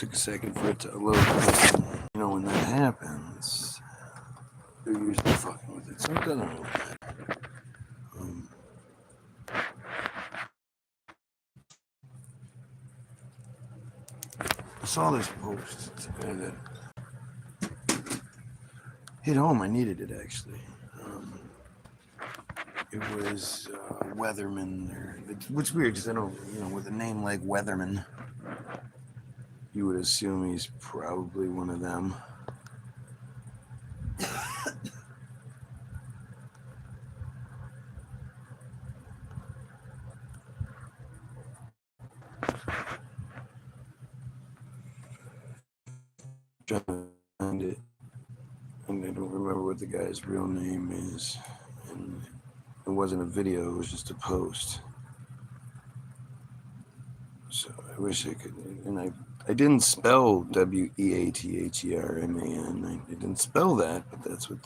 took a second for it to load. You know, when that happens, they're usually fucking with it. So it doesn't really matter. I saw this post today that hit home. I needed it actually. It was Weatherman. Which weird because I don't, you know, with a name like Weatherman, you would assume he's probably one of them. Trying to find it, and I don't remember what the guy's real name is. And it wasn't a video; it was just a post. So I wish I could. And I didn't spell Weatherman. I didn't spell that, but that's what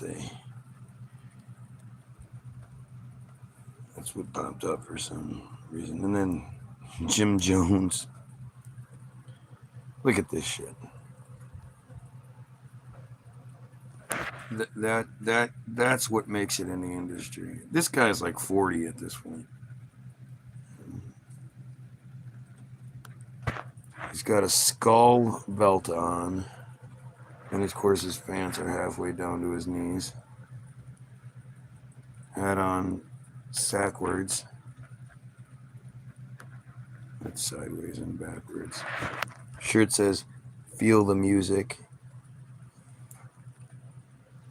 popped up for some reason. And then Jim Jones. Look at this shit. That's what makes it in the industry. This guy's like 40 at this point. He's got a skull belt on, and of course his pants are halfway down to his knees. Hat on backwards. That's sideways and backwards. Shirt says, "Feel the music."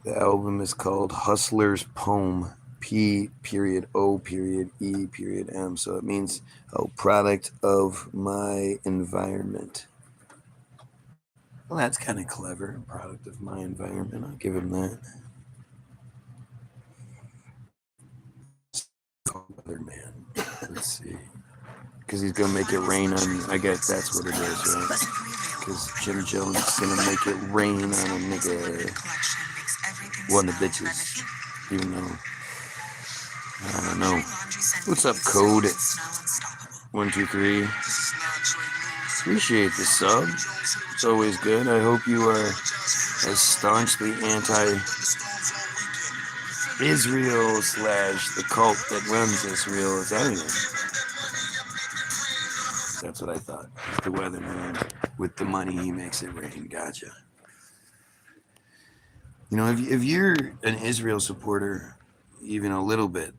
The album is called Hustler's Poem, P.O.E.M. So it means a product of my environment. Well, that's kind of clever. Product of my environment. I'll give him that. Other man. Let's see. Because he's going to make it rain on, I guess that's what it is, right? Because Jim Jones is going to make it rain on a nigga. One of the bitches. Even though, I don't know. What's up, Code? 123. Appreciate the sub. It's always good. I hope you are as staunchly anti-Israel / the cult that runs Israel as I am. That's what I thought. The weatherman with the money, he makes it rain. Gotcha. You know, if you're an Israel supporter, even a little bit,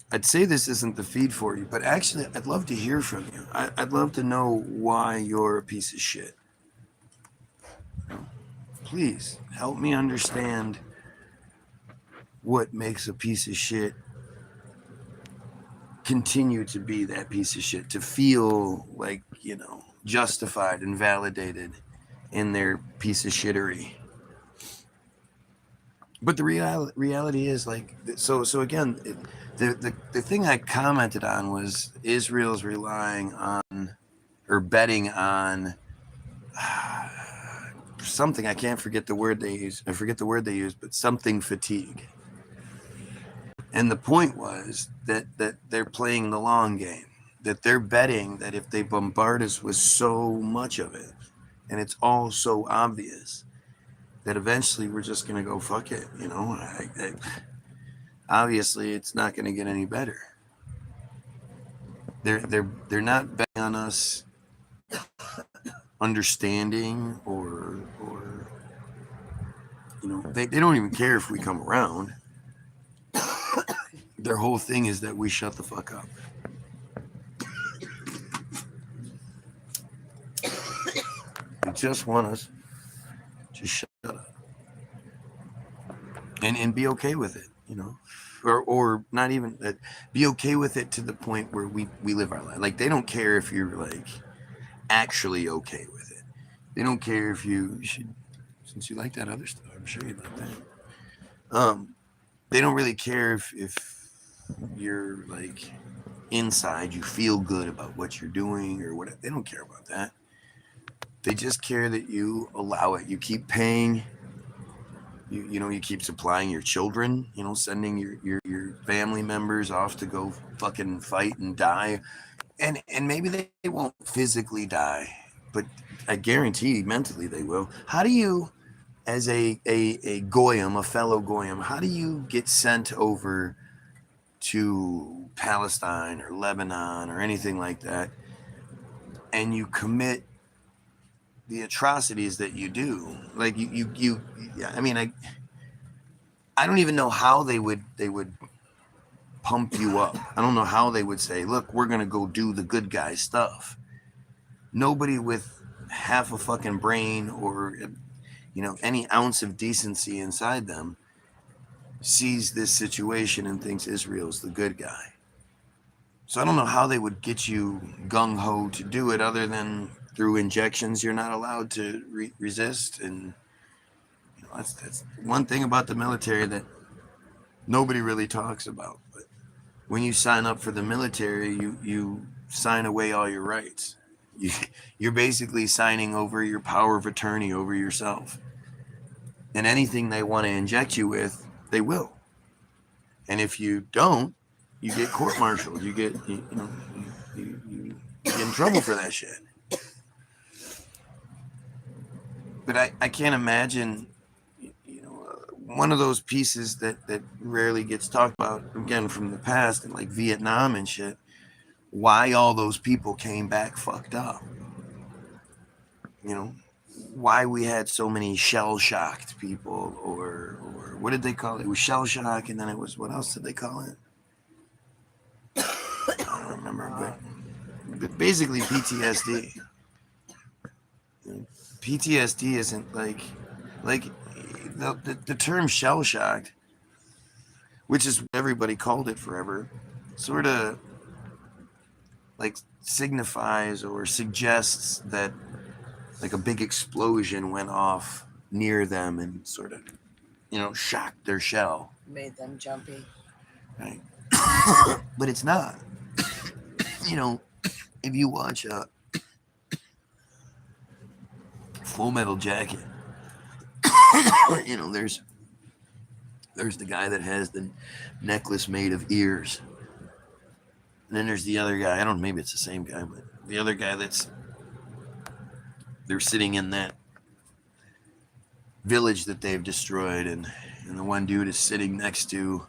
I'd say this isn't the feed for you, but actually, I'd love to hear from you. I'd love to know why you're a piece of shit. Please help me understand what makes a piece of shit continue to be that piece of shit, to feel like, you know, justified and validated in their piece of shittery. But the reality is, like, so again, the thing I commented on was Israel's relying on or betting on something. I can't forget the word they use. I forget the word they use, but something fatigue. And the point was that they're playing the long game, that they're betting that if they bombard us with so much of it, and it's all so obvious, that eventually we're just going to go, fuck it, you know. Obviously, it's not going to get any better. They're not betting on us understanding or you know, they don't even care if we come around. Their whole thing is that we shut the fuck up. They just want us to shut up and be okay with it, you know, or not even that. Be okay with it to the point where we live our life. Like, they don't care if you're like actually okay with it. They don't care if you should, since you like that other stuff. I'm sure you like that. They don't really care if you're like inside you feel good about what you're doing or whatever. They don't care about that. They just care that you allow it. You keep paying. You know, you keep supplying your children. You know, sending your family members off to go fucking fight and die, and maybe they won't physically die, but I guarantee mentally they will. How do you, as a Goyim, a fellow Goyim, how do you get sent over to Palestine or Lebanon or anything like that, and you commit the atrocities that you do? Like you I mean, I don't even know how they would pump you up. I don't know how they would say, look, we're going to go do the good guy stuff. Nobody with half a fucking brain or, any ounce of decency inside them sees this situation and thinks Israel's the good guy. So I don't know how they would get you gung-ho to do it other than through injections you're not allowed to resist. And that's one thing about the military that nobody really talks about. But when you sign up for the military, you sign away all your rights. You're basically signing over your power of attorney over yourself. And anything they want to inject you with, they will. And if you don't, you get court-martialed. You get, you get in trouble for that shit. But I can't imagine, one of those pieces that rarely gets talked about, again, from the past, and like Vietnam and shit, why all those people came back fucked up. Why we had so many shell-shocked people, or what did they call it? It was shell-shock, and then it was, what else did they call it? I don't remember, but basically PTSD. PTSD isn't like the term shell-shocked, which is what everybody called it forever, sort of like signifies or suggests that like a big explosion went off near them and sort of, shocked their shell. Made them jumpy. Right. But it's not. If you watch Full Metal Jacket, there's the guy that has the necklace made of ears. And then there's the other guy. I don't know, maybe it's the same guy, but the other guy they're sitting in that village that they've destroyed, and the one dude is sitting next to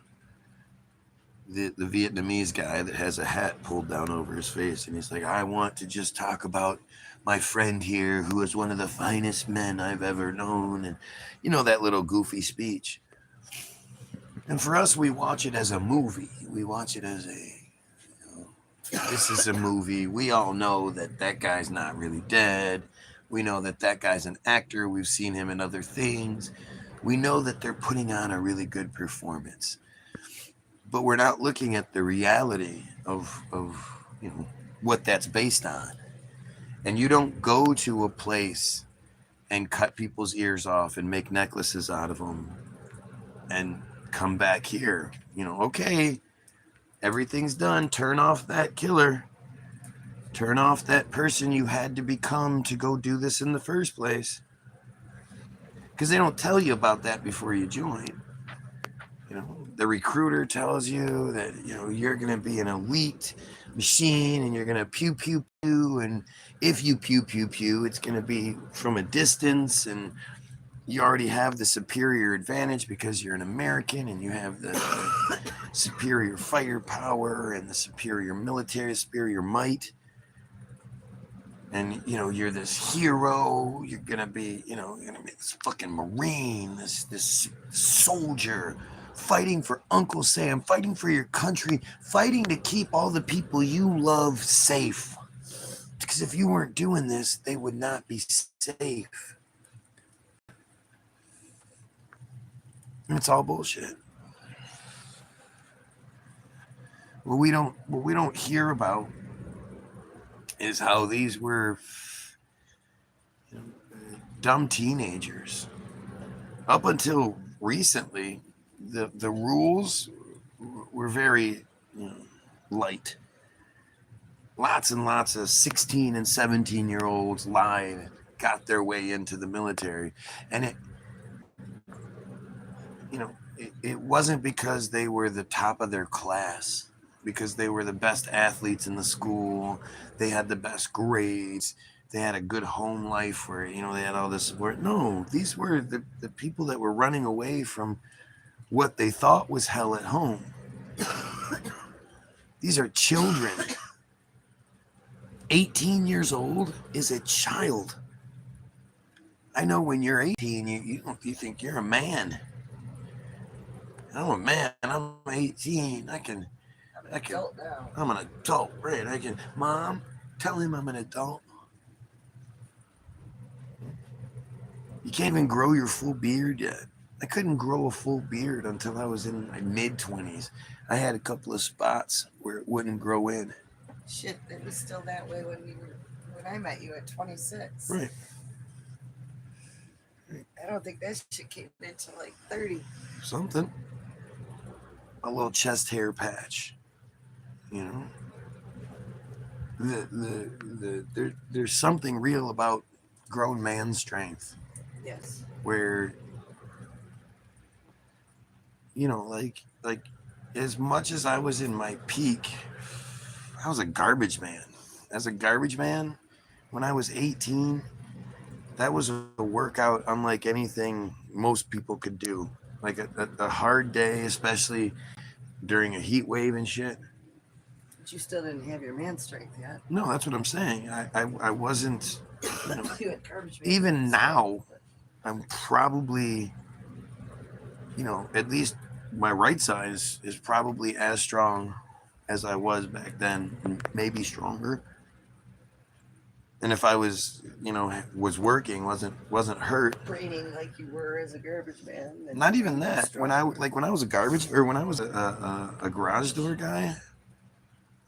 the Vietnamese guy that has a hat pulled down over his face, and he's like, I want to just talk about my friend here who is one of the finest men I've ever known, and that little goofy speech. And for us, we watch it as a movie. We watch it as this is a movie. We all know that guy's not really dead. We know that guy's an actor. We've seen him in other things. We know that they're putting on a really good performance. But we're not looking at the reality of what that's based on. And you don't go to a place and cut people's ears off and make necklaces out of them and come back here. Okay, everything's done. Turn off that killer. Turn off that person you had to become to go do this in the first place. Because they don't tell you about that before you join. The recruiter tells you that, you're going to be an elite machine and you're going to pew, pew, pew. And if you pew, pew, pew, it's going to be from a distance. And you already have the superior advantage because you're an American and you have the superior firepower and the superior military, superior might. And, you're this hero. You're going to be, this fucking Marine, this soldier fighting for Uncle Sam, fighting for your country, fighting to keep all the people you love safe. Because if you weren't doing this, they would not be safe. And it's all bullshit. What we don't hear about is how these were dumb teenagers. Up until recently, the rules were very light. Lots and lots of 16 and 17-year-olds lied, got their way into the military. And it wasn't because they were the top of their class, because they were the best athletes in the school, they had the best grades, they had a good home life where, you know, they had all this support. No, these were the people that were running away from what they thought was hell at home. These are children. 18 years old is a child. I know when you're 18, you think you're a man. I'm a man. I'm 18. I'm an adult, right? Mom, tell him I'm an adult. You can't even grow your full beard yet. I couldn't grow a full beard until I was in my mid-20s. I had a couple of spots where it wouldn't grow in. Shit, it was still that way when I met you at 26. Right. I don't think that shit came into like 30. Something. A little chest hair patch. You know? There's something real about grown man strength. Yes. Where, you know, like as much as I was in my peak, I was a garbage man. As a garbage man, when I was 18, that was a workout unlike anything most people could do. Like a hard day, especially during a heat wave and shit. But you still didn't have your man strength yet. No, that's what I'm saying. I wasn't. You know, You had garbage man even now, I'm probably, you know, at least my right side is probably as strong as I was back then, maybe stronger. And if I was, you know, was working, wasn't hurt, training like you were as a garbage man. Not even that. When I was a garbage, or when I was a garage door guy,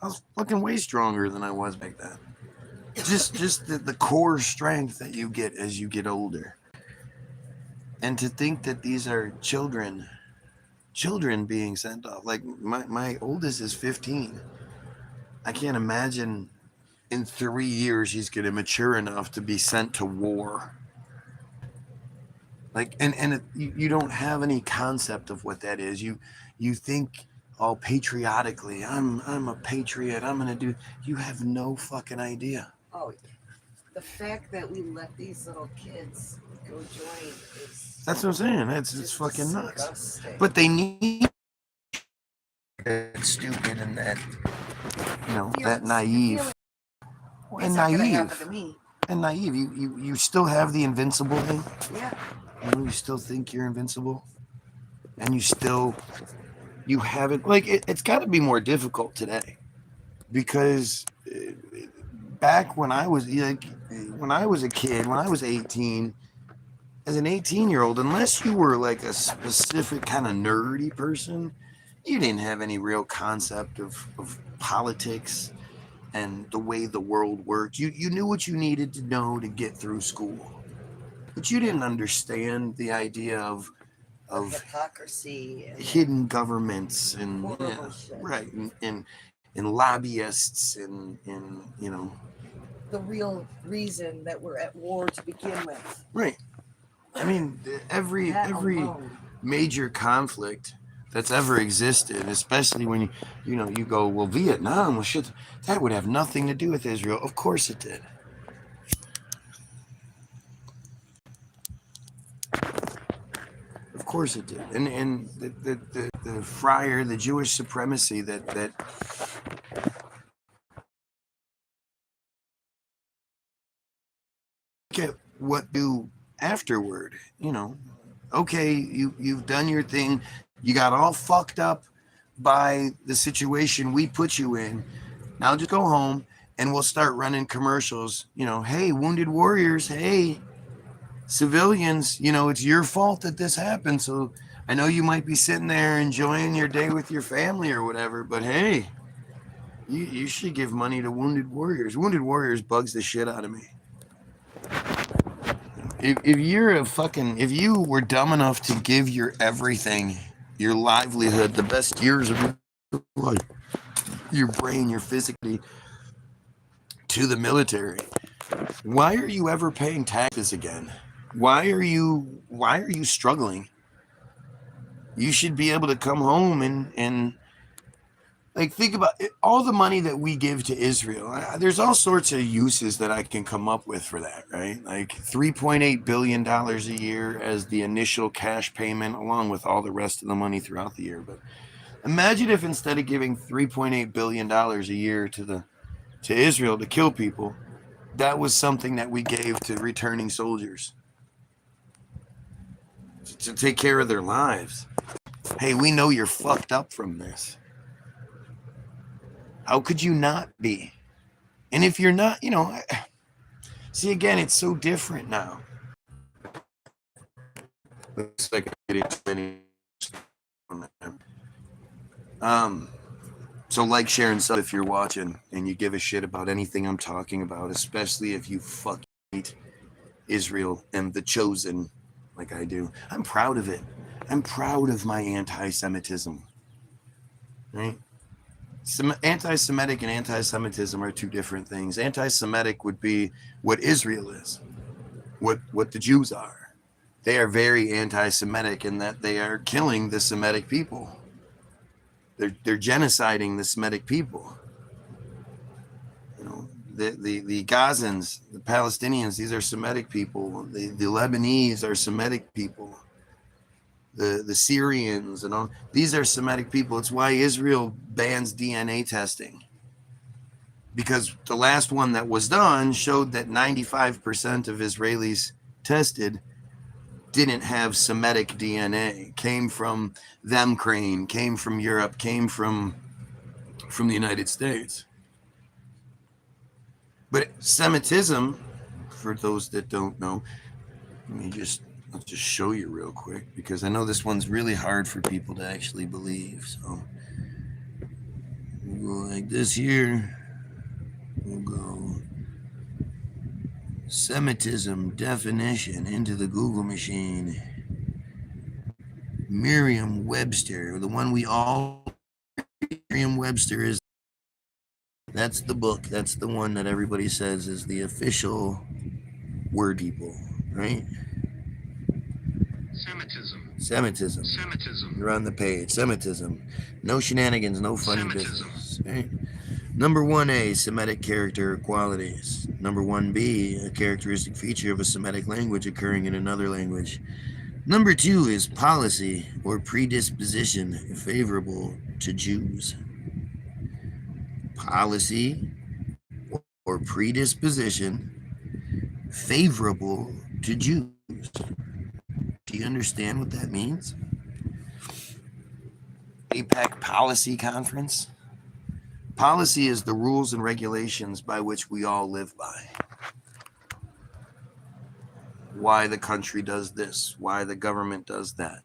I was fucking way stronger than I was back then. Just the core strength that you get as you get older. And to think that these are children being sent off. Like my oldest is 15. I can't imagine in 3 years he's going to mature enough to be sent to war. Like, you don't have any concept of what that is. You think all patriotically, I'm a patriot, I'm gonna do. You have no fucking idea. Oh, the fact that we let these little kids go join is. That's what I'm saying. It's fucking nuts. Disgusting. But they need that stupid and that, you know, that naive. And naive. And naive. You still have the invincible thing. Yeah. You still think you're invincible, and you haven't. Like it's got to be more difficult today, because back when I was a kid, when I was 18, as an 18-year-old, unless you were like a specific kind of nerdy person, you didn't have any real concept of politics and the way the world worked. You knew what you needed to know to get through school. But you didn't understand the idea of hypocrisy, and hidden governments, and right, and lobbyists, and you know, the real reason that we're at war to begin with. Right. I mean, every major conflict that's ever existed, especially when you go, well, Vietnam, well, shit, that would have nothing to do with Israel. Of course it did. Of course it did. And the friar, the Jewish supremacy that get what do afterward, okay, you've done your thing, you got all fucked up by the situation we put you in. Now just go home and we'll start running commercials, hey, wounded warriors, hey, civilians, it's your fault that this happened. So I know you might be sitting there enjoying your day with your family or whatever, but hey, you should give money to wounded warriors. Wounded warriors bugs the shit out of me. If you were dumb enough to give your everything, your livelihood, the best years of your life, your brain, your physically, to the military, why are you ever paying taxes again? Why are you struggling? You should be able to come home and Like, think about it, all the money that we give to Israel. There's all sorts of uses that I can come up with for that, right? Like $3.8 billion a year as the initial cash payment, along with all the rest of the money throughout the year. But imagine if instead of giving $3.8 billion a year to Israel to kill people, that was something that we gave to returning soldiers to take care of their lives. Hey, we know you're fucked up from this. How could you not be? And if you're not, see, again, it's so different now. Looks like I'm getting too many. So like, share, and sub if you're watching and you give a shit about anything I'm talking about, especially if you fucking hate Israel and the chosen like I do. I'm proud of it. I'm proud of my anti-Semitism. Right? Anti-Semitic and anti-Semitism are two different things. Anti-Semitic would be what Israel is, what the Jews are. They are very anti-Semitic in that they are killing the Semitic people. They're genociding the Semitic people. The Gazans, the Palestinians, these are Semitic people. The Lebanese are Semitic people. The Syrians and all, these are Semitic people. It's why Israel bans DNA testing. Because the last one that was done showed that 95% of Israelis tested didn't have Semitic DNA, came from them Crane, came from Europe, came from the United States. But Semitism, for those that don't know, let's just show you real quick, because I know this one's really hard for people to actually believe. So we'll go like this here. We'll go Semitism definition into the Google machine. Merriam-Webster, the one we all, Merriam-Webster is, that's the book. That's the one that everybody says is the official word people, right? Semitism. You're on the page. Semitism. No shenanigans, no funny business. Right? Number 1A, Semitic character qualities. Number 1B, a characteristic feature of a Semitic language occurring in another language. Number 2 is policy or predisposition favorable to Jews. Policy or predisposition favorable to Jews. Do you understand what that means? APEC Policy Conference. Policy is the rules and regulations by which we all live by. Why the country does this, why the government does that,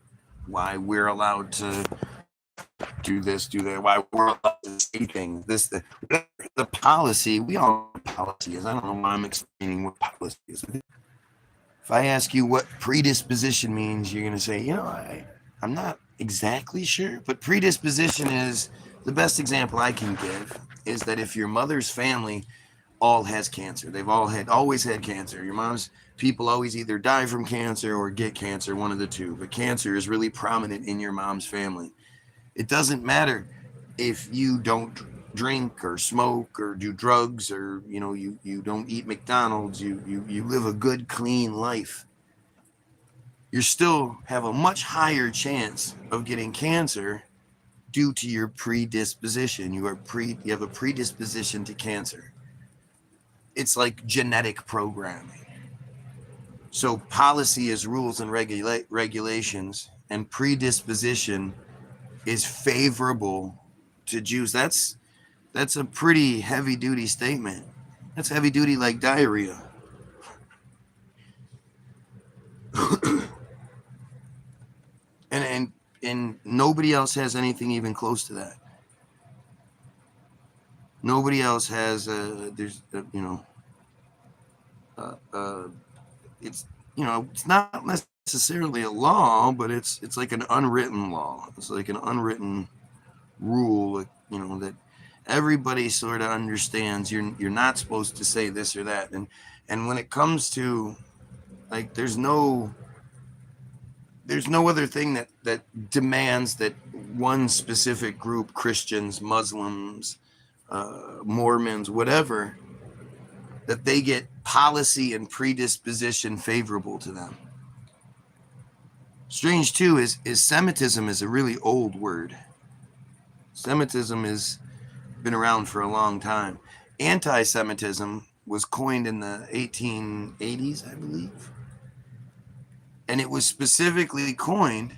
why we're allowed to do this, do that, why we're allowed to say things, the policy, we all know what policy is. I don't know why I'm explaining what policy is. If I ask you what predisposition means, you're going to say, I'm not exactly sure, but predisposition is, the best example I can give is that if your mother's family all has cancer, they've always had cancer, your mom's people always either die from cancer or get cancer, one of the two, but cancer is really prominent in your mom's family. It doesn't matter if you don't drink or smoke or do drugs, or you don't eat McDonald's, you live a good clean life, you still have a much higher chance of getting cancer due to your predisposition. You have a predisposition to cancer. It's like genetic programming. So policy is rules and regulations, and predisposition is favorable to Jews. That's a pretty heavy duty statement. That's heavy duty like diarrhea. and nobody else has anything even close to that. Nobody else has it's not necessarily a law, but it's like an unwritten law. It's like an unwritten rule, that everybody sort of understands. You're not supposed to say this or that, and when it comes to, like, there's no other thing that demands that one specific group, Christians, Muslims, Mormons, whatever, that they get policy and predisposition favorable to them. Strange too is Semitism is a really old word. Semitism has been around for a long time. Anti-Semitism was coined in the 1880s, I believe. And it was specifically coined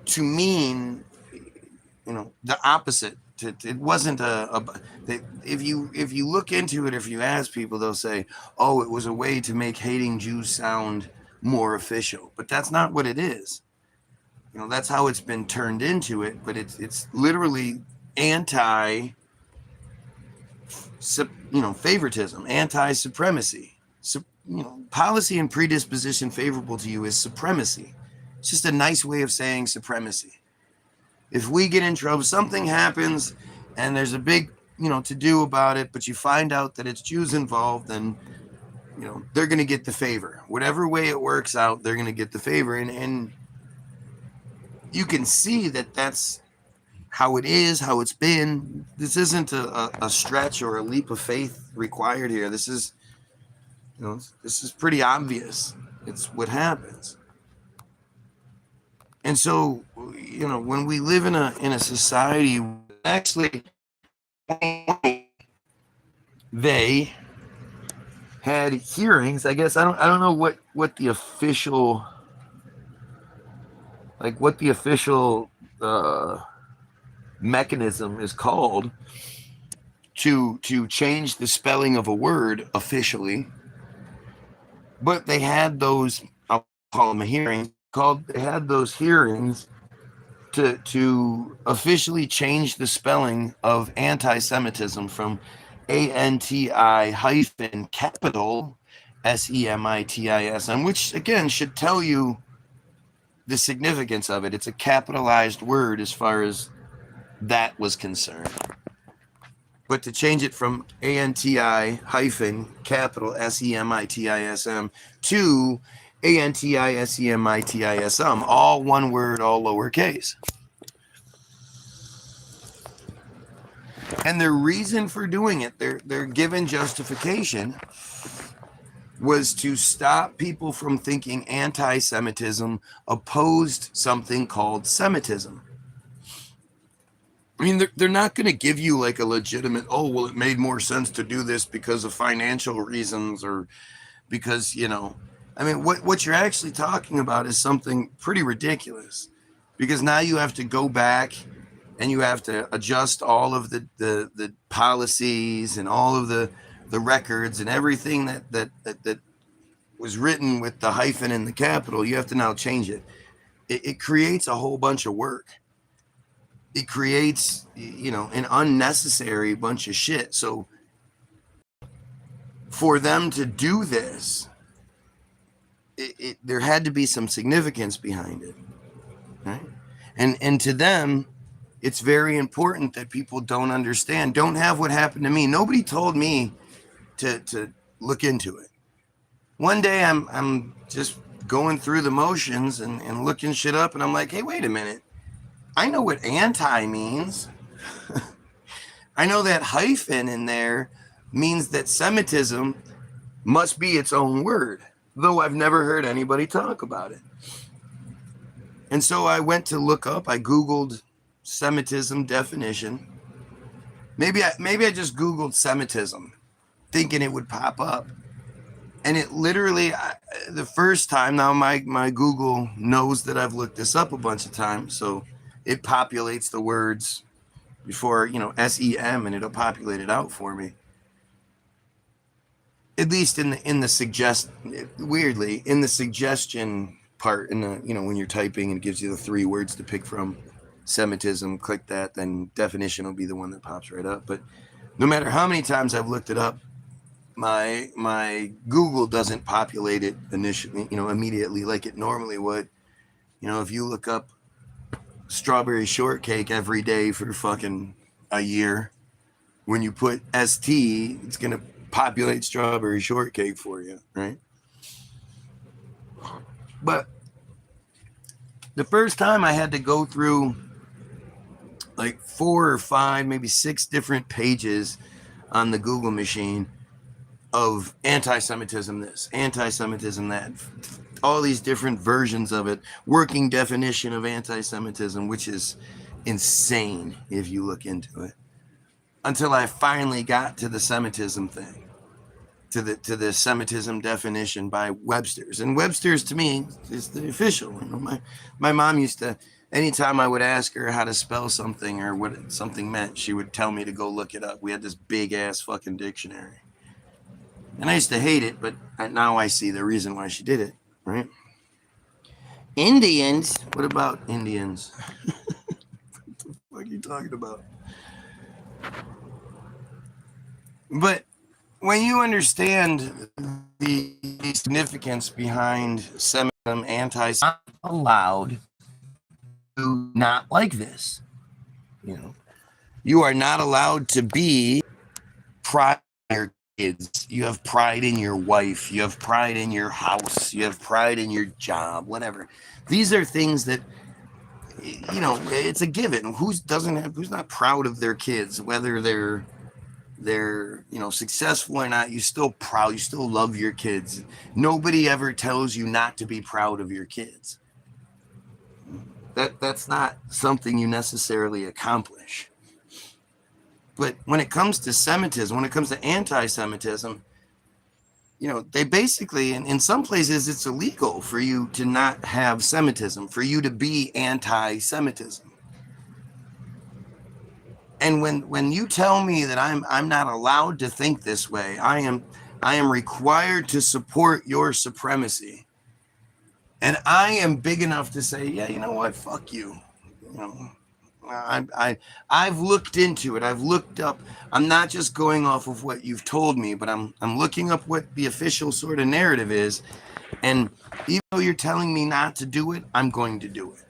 to mean, the opposite. It wasn't if you look into it, if you ask people, they'll say, oh, it was a way to make hating Jews sound more official. But that's not what it is. That's how it's been turned into it. But it's literally favoritism, anti-supremacy. Policy and predisposition favorable to you is supremacy. It's just a nice way of saying supremacy. If we get in trouble, something happens and there's a big, to do about it, but you find out that it's Jews involved, then, they're going to get the favor. Whatever way it works out, they're going to get the favor. And you can see that that's how it is, how it's been. This isn't a stretch or a leap of faith required here. This is pretty obvious. It's what happens. And so, when we live in a society, actually, they had hearings. I guess I don't know what the official mechanism is called to change the spelling of a word officially, but they had those. I'll call them a hearing. They had those hearings to officially change the spelling of anti-Semitism from ANTI-capital SEMITISM, which again should tell you the significance of it. It's a capitalized word as far as that was concerned. But to change it from ANTI-capital SEMITISM to ANTISEMITISM, all one word, all lowercase. And their reason for doing it, their given justification, was to stop people from thinking anti-Semitism opposed something called Semitism. I mean, they're not going to give you like a legitimate, oh, well, it made more sense to do this because of financial reasons or because, I mean, what you're actually talking about is something pretty ridiculous, because now you have to go back and you have to adjust all of the policies and all of the records and everything that was written with the hyphen in the capital. You have to now change it. It creates a whole bunch of work. It creates, an unnecessary bunch of shit. So for them to do this, there had to be some significance behind it, right? And to them, it's very important that people don't have what happened to me. Nobody told me to look into it. One day I'm just going through the motions and looking shit up, and I'm like, hey, wait a minute. I know what anti means. I know that hyphen in there means that Semitism must be its own word, though I've never heard anybody talk about it. And so I went to look up, I Googled Semitism definition. Maybe I just Googled Semitism, thinking it would pop up. And it literally, the first time, now my Google knows that I've looked this up a bunch of times, so it populates the words before, SEM, and it'll populate it out for me. At least in the suggestion part, in the, when you're typing and it gives you the 3 words to pick from, Semitism, click that, then definition will be the one that pops right up. But no matter how many times I've looked it up, my Google doesn't populate it initially, immediately like it normally would. If you look up strawberry shortcake every day for fucking a year, when you put ST, it's going to populate strawberry shortcake for you, right? But The first time I had to go through like 4 or 5, maybe 6 different pages on the Google machine of anti-Semitism this, anti-Semitism that, all these different versions of it, working definition of anti-Semitism, which is insane if you look into it, until I finally got to the Semitism thing, to the Semitism definition by Webster's. And Webster's, to me, is the official. You know, my mom used to, anytime I would ask her how to spell something or what something meant, she would tell me to go look it up. We had this big ass fucking dictionary. And I used to hate it, but now I see the reason why she did it, right? Indians? What about Indians? What the fuck are you talking about? But when you understand the significance behind Semitism, anti-Semitism, allowed to not like this. You know, you are not allowed to be proud of your kids. You have pride in your wife. You have pride in your house. You have pride in your job, whatever. These are things that, you know, it's a given. Who's not proud of their kids, whether they're you know, successful or not? You still proud, you still love your kids. Nobody ever tells you not to be proud of your kids. That's not something you necessarily accomplish. But when it comes to Semitism, when it comes to anti-Semitism, you know, they basically, in some places, it's illegal for you to not have Semitism, for you to be anti-Semitism. And when you tell me that I'm not allowed to think this way, I am required to support your supremacy. And I am big enough to say, yeah, you know what, fuck you. You know, I've looked into it. I've looked up. I'm not just going off of what you've told me, but I'm looking up what the official sort of narrative is. And even though you're telling me not to do it, I'm going to do it.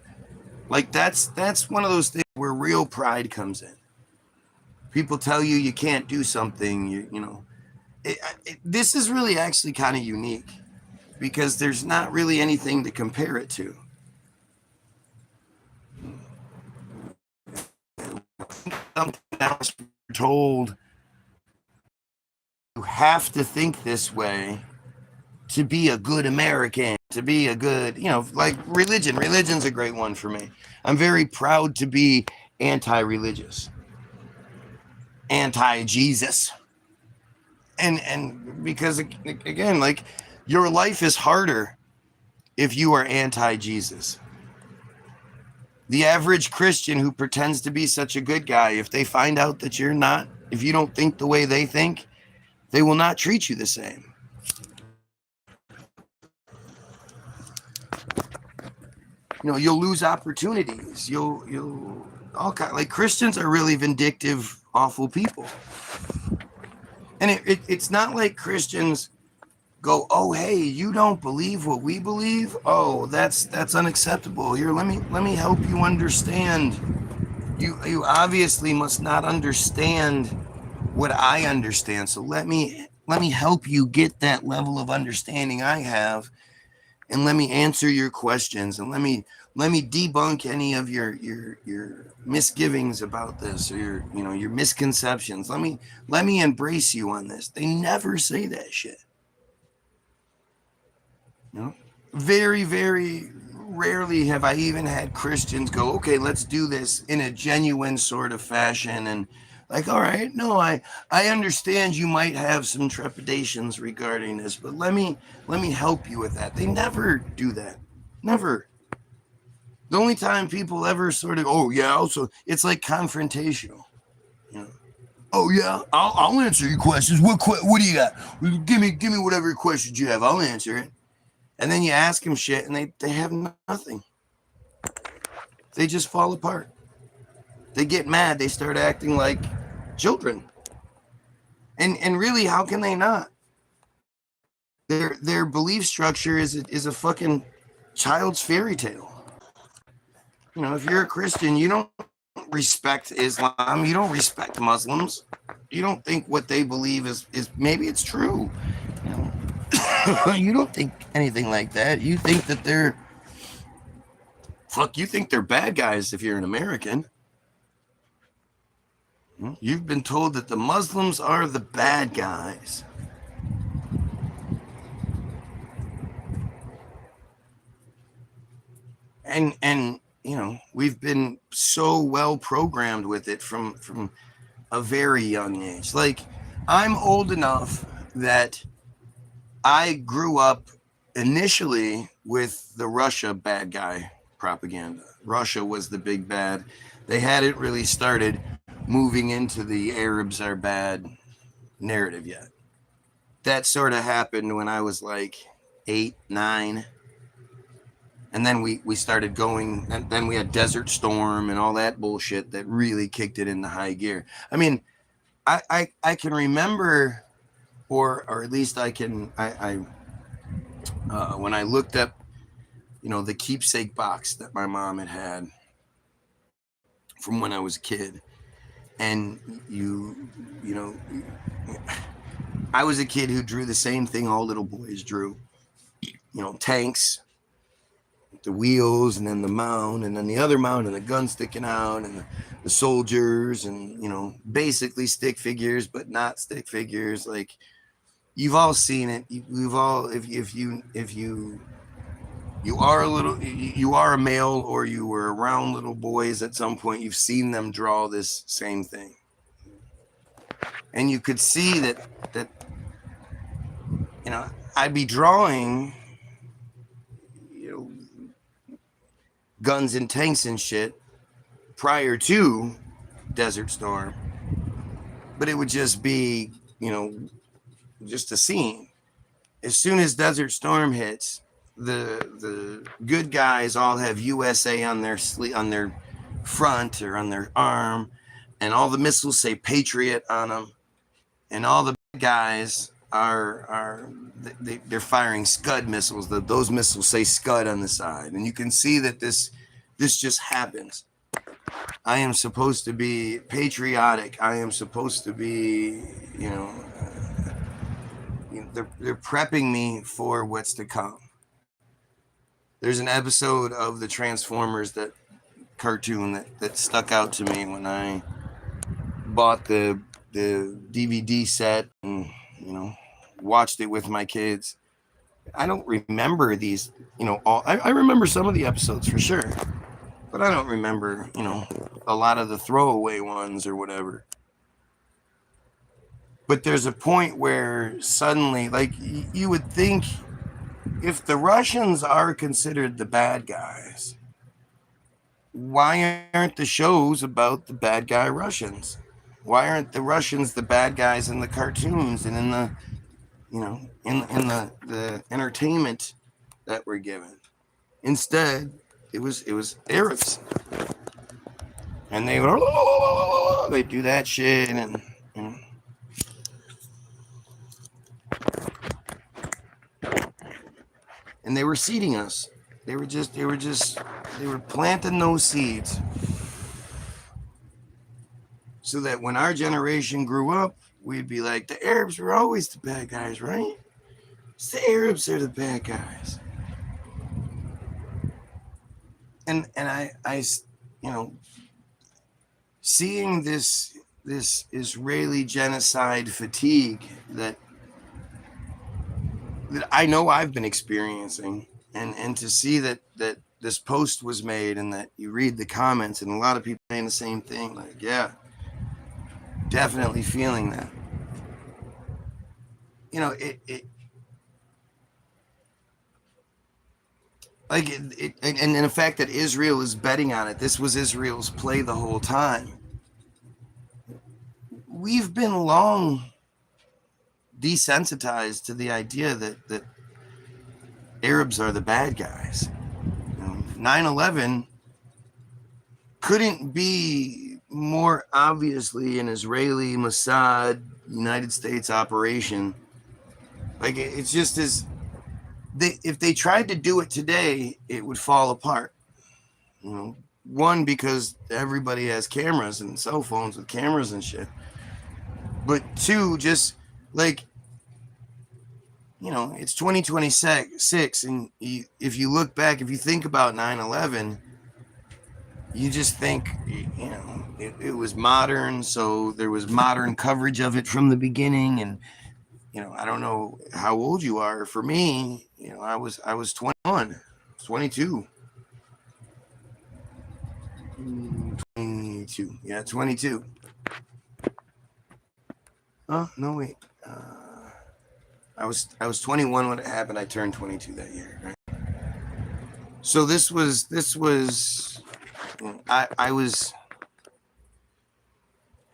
Like that's one of those things where real pride comes in. People tell you you can't do something, you know. This is really actually kind of unique because there's not really anything to compare it to. Something else we're told you have to think this way to be a good American, to be a good, you know, like religion. Religion's a great one for me. I'm very proud to be anti-religious, anti-Jesus. And because, again, like, your life is harder if you are anti-Jesus. The average Christian who pretends to be such a good guy, if they find out that you're not, if you don't think the way they think, they will not treat you the same. You know, you'll lose opportunities. You'll all kind, like, Christians are really vindictive, awful people. And it's not like Christians go, oh, hey, you don't believe what we believe? Oh, that's unacceptable. Here, let me help you understand. You obviously must not understand what I understand. So let me help you get that level of understanding I have, and let me answer your questions, and let me debunk any of your misgivings about this, or your misconceptions. Let me embrace you on this. They never say that shit. You know? Very, very rarely have I even had Christians go, okay, let's do this in a genuine sort of fashion, and like, all right, no, I understand you might have some trepidations regarding this, but let me help you with that. They never do that. Never. The only time people ever sort of, oh yeah, also, it's like confrontational. You know? Oh yeah, I'll answer your questions. What do you got? Give me whatever questions you have. I'll answer it. And then you ask them shit, and they have nothing. They just fall apart. They get mad. They start acting like children. And really, how can they not? Their belief structure is a fucking child's fairy tale. You know, if you're a Christian, you don't respect Islam. You don't respect Muslims. You don't think what they believe is maybe it's true. You know, you don't think anything like that. You think that they're Fuck, you think they're bad guys if you're an American. You've been told that the Muslims are the bad guys. And you know, we've been so well programmed with it from a very young age. Like, I'm old enough that I grew up initially with the Russia bad guy propaganda. Russia was the big bad. They hadn't really started moving into the Arabs are bad narrative yet. That sort of happened when I was like 8, 9. And then we started going, and then we had Desert Storm and all that bullshit that really kicked it into high gear. I mean, I can remember, or at least I can, when I looked up, you know, the keepsake box that my mom had from when I was a kid. And you know, I was a kid who drew the same thing all little boys drew. You know, tanks, the wheels, and then the mound, and then the other mound, and the gun sticking out, and the soldiers, and, you know, basically stick figures, but not stick figures. Like, you've all seen it. You've all, if you are a little, you are a male, or you were around little boys at some point, you've seen them draw this same thing, and you could see that you know, I'd be drawing, you know, guns and tanks and shit prior to Desert Storm, but it would just be, you know, just a scene. As soon as Desert Storm hits, the good guys all have USA on their on their front or on their arm, and all the missiles say Patriot on them, and all the guys they're firing Scud missiles. Those missiles say Scud on the side, and you can see that this just happens. I am supposed to be patriotic. I am supposed to be, you know, they're prepping me for what's to come. There's an episode of the Transformers, that cartoon, that stuck out to me when I bought the DVD set and, you know, watched it with my kids. I don't remember these, you know, I remember some of the episodes for sure, but I don't remember, you know, a lot of the throwaway ones or whatever. But there's a point where suddenly, like, you would think, if the Russians are considered the bad guys, why aren't the shows about the bad guy Russians? Why aren't the Russians the bad guys in the cartoons and in the, you know, in the entertainment that we're given? Instead, it was Arabs, and they do that shit, and, you know. And they were seeding us. They were planting those seeds so that when our generation grew up, we'd be like, the Arabs were always the bad guys, right? It's the Arabs are the bad guys. And I you know, seeing this Israeli genocide fatigue that I know I've been experiencing, and to see that this post was made, and that you read the comments, and a lot of people saying the same thing, like, yeah, definitely feeling that. You know, and the fact that Israel is betting on it. This was Israel's play the whole time. We've been long desensitized to the idea that Arabs are the bad guys. 9/11 couldn't be more obviously an Israeli Mossad United States operation. Like, it's just as if they tried to do it today, it would fall apart. You know, one, because everybody has cameras and cell phones with cameras and shit. But two, just like, you know, it's 2026, and if you look back, if you think about 9/11, you just think, it was modern, so there was modern coverage of it from the beginning. And I don't know how old you are. For me, I was 21, 22. 22. Yeah, 22. Oh, no, wait. I was 21 when it happened. I turned 22 that year, right? So I was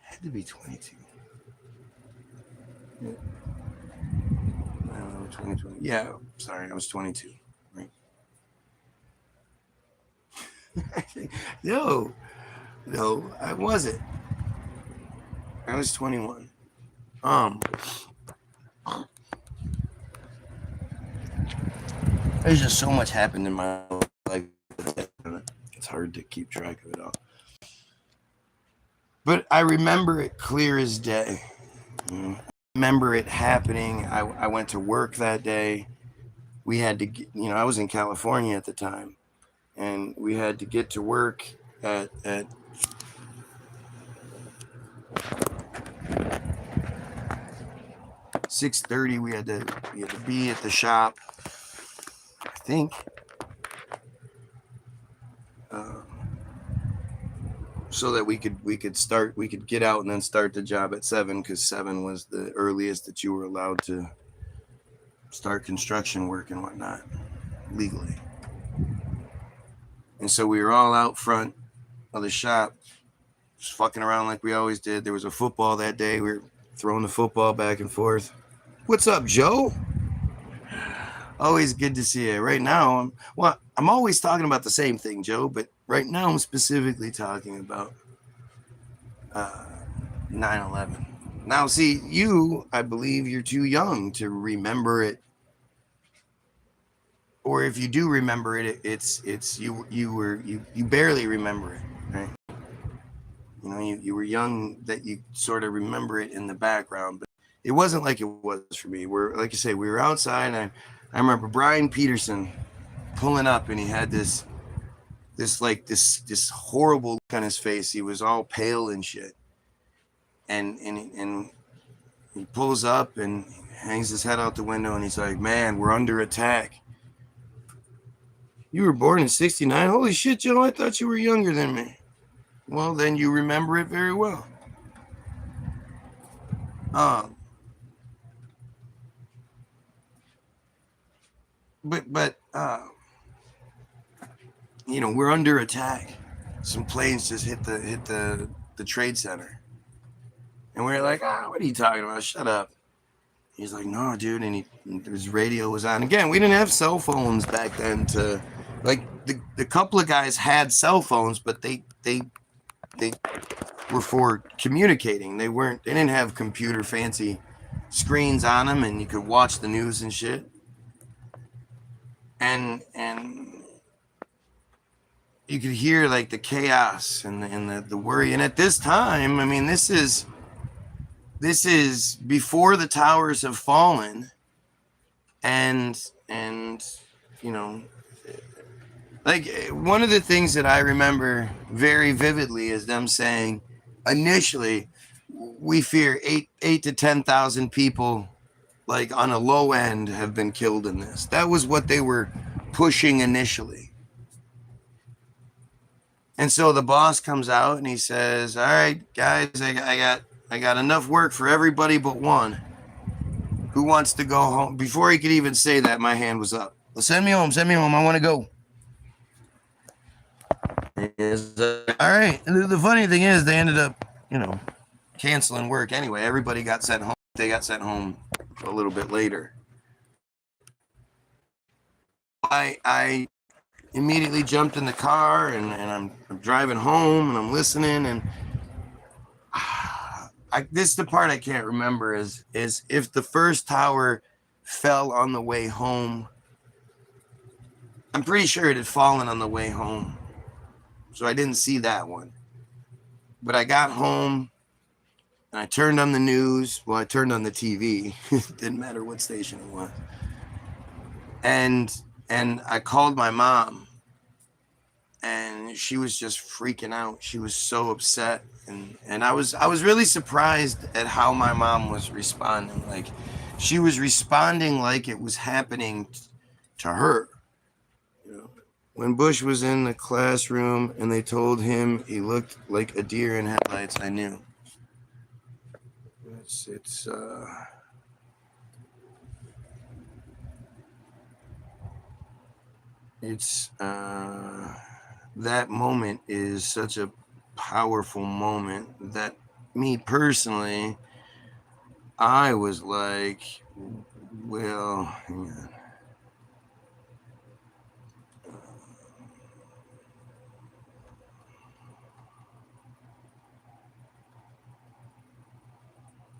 had to be 22. Yeah. 2020. Yeah, sorry, I was 22, right? No, I wasn't. I was 21. There's just so much happened in my life. It's hard to keep track of it all. But I remember it clear as day. I remember it happening. I went to work that day. We had to, I was in California at the time, and we had to get to work at 6:30. We had to be at the shop, I think. So that we could get out and then start the job at 7, because 7 was the earliest that you were allowed to start construction work and whatnot legally. And so we were all out front of the shop, just fucking around like we always did. There was a football that day. We were throwing the football back and forth. What's up, Joe? Always good to see you. Right now, I'm always talking about the same thing, Joe, but right now I'm specifically talking about 9/11. Now, see, I believe you're too young to remember it. Or if you do remember it, it's you barely remember it, right? You were young that you sort of remember it in the background, but it wasn't like it was for me. Like you say, we were outside, and I remember Brian Peterson pulling up, and he had this horrible look on his face. He was all pale and shit, and he pulls up and hangs his head out the window, and he's like, "Man, we're under attack." You were born in 69? Holy shit, Joe, I thought you were younger than me. Well, then you remember it very well. But we're under attack. Some planes just hit the trade center. And we're like, what are you talking about? Shut up. He's like, no, dude. And his radio was on. Again, we didn't have cell phones back then the couple of guys had cell phones, but they were for communicating. They didn't have computer fancy screens on them, and you could watch the news and shit. And you could hear like the chaos and the worry. And at this time, I mean, this is before the towers have fallen, and like one of the things that I remember very vividly is them saying, initially, we fear 8 to 10,000 people, like on a low end, have been killed in this. That was what they were pushing initially. And so the boss comes out and he says, "All right, guys, I got enough work for everybody but one. Who wants to go home?" Before he could even say that, my hand was up. Well, send me home. I want to go. All right. And the funny thing is, they ended up, canceling work anyway. Everybody got sent home. They got sent home a little bit later. I immediately jumped in the car, and I'm driving home, and I'm listening, and this is the part I can't remember is if the first tower fell on the way home. I'm pretty sure it had fallen on the way home, so I didn't see that one. But I got home, and I turned on the news. Well, I turned on the TV. It didn't matter what station it was. And I called my mom, and she was just freaking out. She was so upset, and I was really surprised at how my mom was responding. Like, she was responding like it was happening to her. You know, when Bush was in the classroom and they told him he looked like a deer in headlights, I knew. That moment is such a powerful moment that me personally, I was like, well, hang on.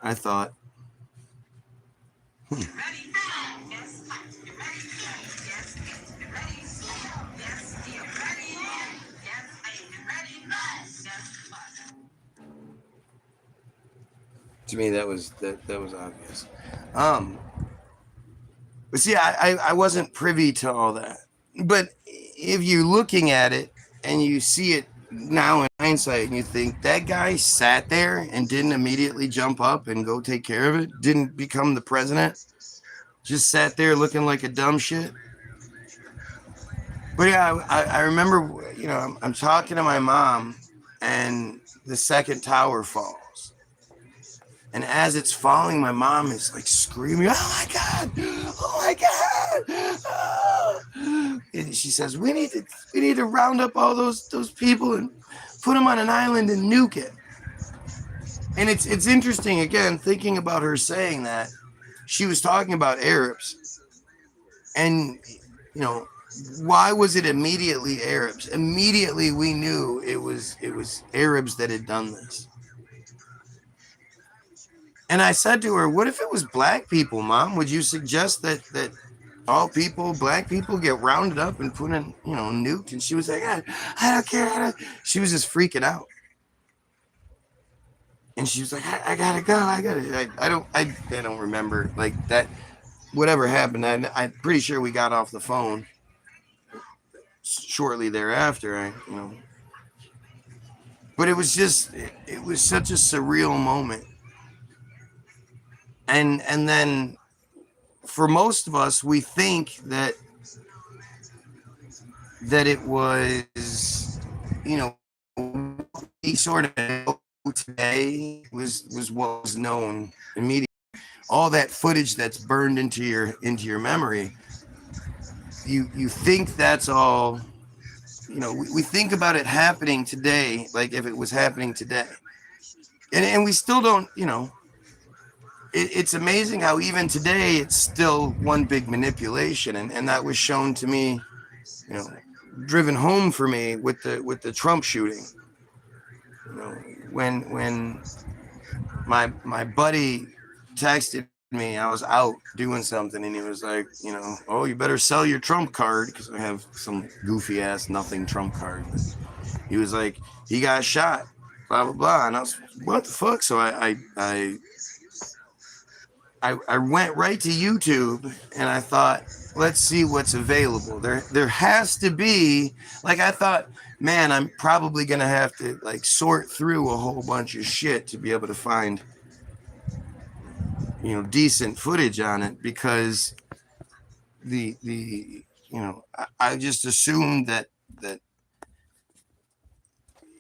I thought, to me that was obvious. But see, I wasn't privy to all that. But if you're looking at it and you see it now in hindsight and you think that guy sat there and didn't immediately jump up and go take care of it, didn't become the president, just sat there looking like a dumb shit. But yeah, I remember, I'm talking to my mom and the second tower falls. And as it's falling, my mom is like screaming, "Oh my God! Oh my God!" Oh. And she says, "We need to round up all those people and put them on an island and nuke it." And it's interesting, again, thinking about her saying that. She was talking about Arabs, and why was it immediately Arabs? Immediately we knew it was Arabs that had done this. And I said to her, "What if it was black people, Mom? Would you suggest that all people, black people, get rounded up and put in, nuked?" And she was like, I don't care. She was just freaking out. And she was like, I gotta go. I don't remember like that. Whatever happened, I'm pretty sure we got off the phone shortly thereafter. But it was just, it was such a surreal moment. And then for most of us, we think that it was, we sort of know today was what was known immediately. All that footage that's burned into your memory, you think that's all. We think about it happening today, like if it was happening today, and we still don't. It's amazing how even today it's still one big manipulation, and that was shown to me, driven home for me with the Trump shooting. When my buddy texted me, I was out doing something, and he was like, "Oh, you better sell your Trump card," because I have some goofy ass nothing Trump card. But he was like, "He got shot, blah blah blah," and I was, "What the fuck?" So I went right to YouTube and I thought, let's see what's available. There has to be, like, I thought, man, I'm probably gonna have to like sort through a whole bunch of shit to be able to find, decent footage on it, because I just assumed that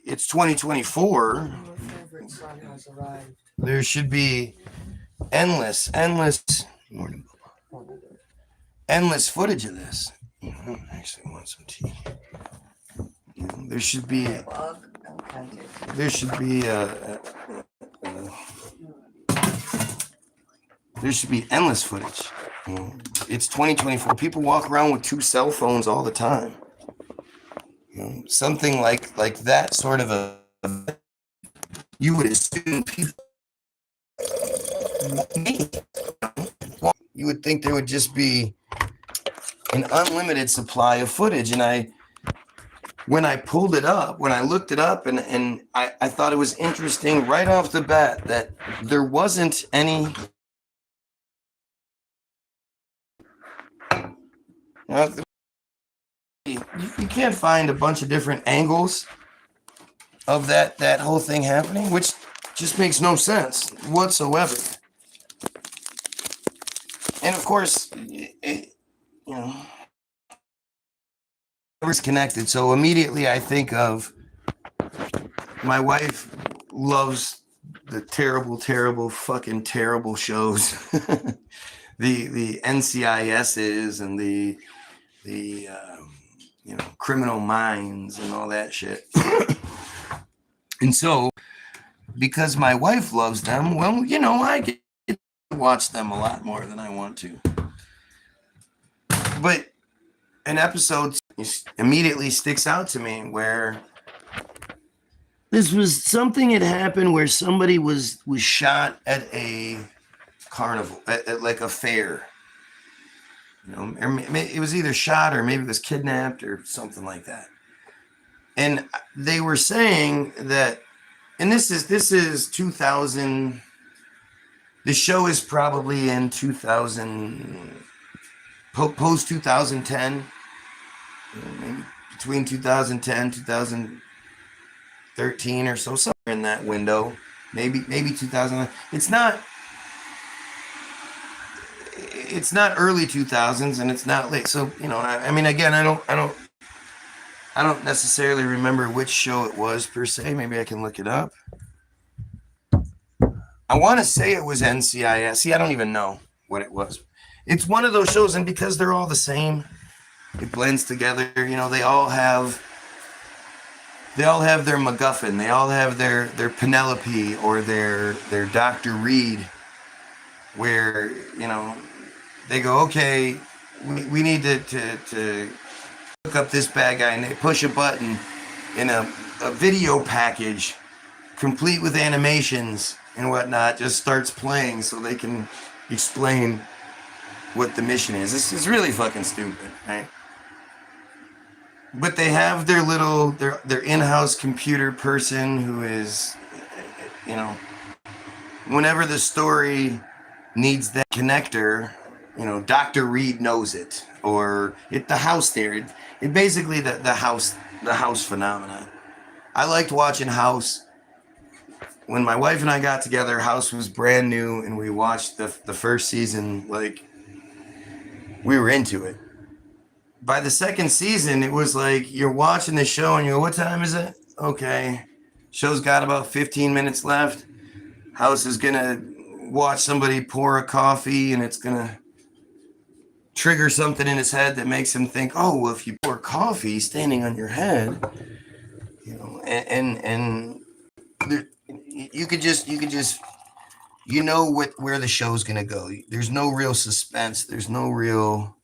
it's 2024. Your favorite son has arrived. There should be endless footage of this. I actually want some tea. There should be endless footage. It's 2024. People walk around with 2 cell phones all the time. Something like that sort of a, you would assume people, me, you would think there would just be an unlimited supply of footage. And when I pulled it up, when I looked it up, and I thought it was interesting right off the bat that there wasn't any. you can't find a bunch of different angles of that whole thing happening, which just makes no sense whatsoever. And of course, it's connected. So immediately I think of my wife loves the terrible, fucking terrible shows, the NCISs and the Criminal Minds and all that shit. And so, because my wife loves them, well, I get to watch them a lot more than I want to. But an episode immediately sticks out to me where this was something had happened where somebody was shot at a carnival, at like a fair. It was either shot or maybe it was kidnapped or something like that. And they were saying that, and this is 2000. The show is probably in 2000, post 2010, maybe between 2010, 2013 or so, somewhere in that window, maybe 2000. It's not early 2000s and it's not late. So, I mean, again, I don't necessarily remember which show it was per se. Maybe I can look it up. I want to say it was NCIS. See, I don't even know what it was. It's one of those shows, and because they're all the same, it blends together. They all have their MacGuffin. They all have their Penelope or their Dr. Reed, where they go, okay, we need to look up this bad guy, and they push a button in a video package complete with animations and whatnot just starts playing so they can explain what the mission is. This is really fucking stupid, right? But they have their in-house computer person who is, whenever the story needs that connector, Dr. Reed knows it, or the house there. It basically the house phenomenon. I liked watching House. When my wife and I got together, House was brand new, and we watched the first season like we were into it. By the second season, it was like you're watching the show and you go, what time is it? Okay. Show's got about 15 minutes left. House is going to watch somebody pour a coffee, and it's going to trigger something in his head that makes him think, oh, well, if you pour coffee standing on your head, and there, you could just where the show's gonna go. There's no real suspense. There's no real,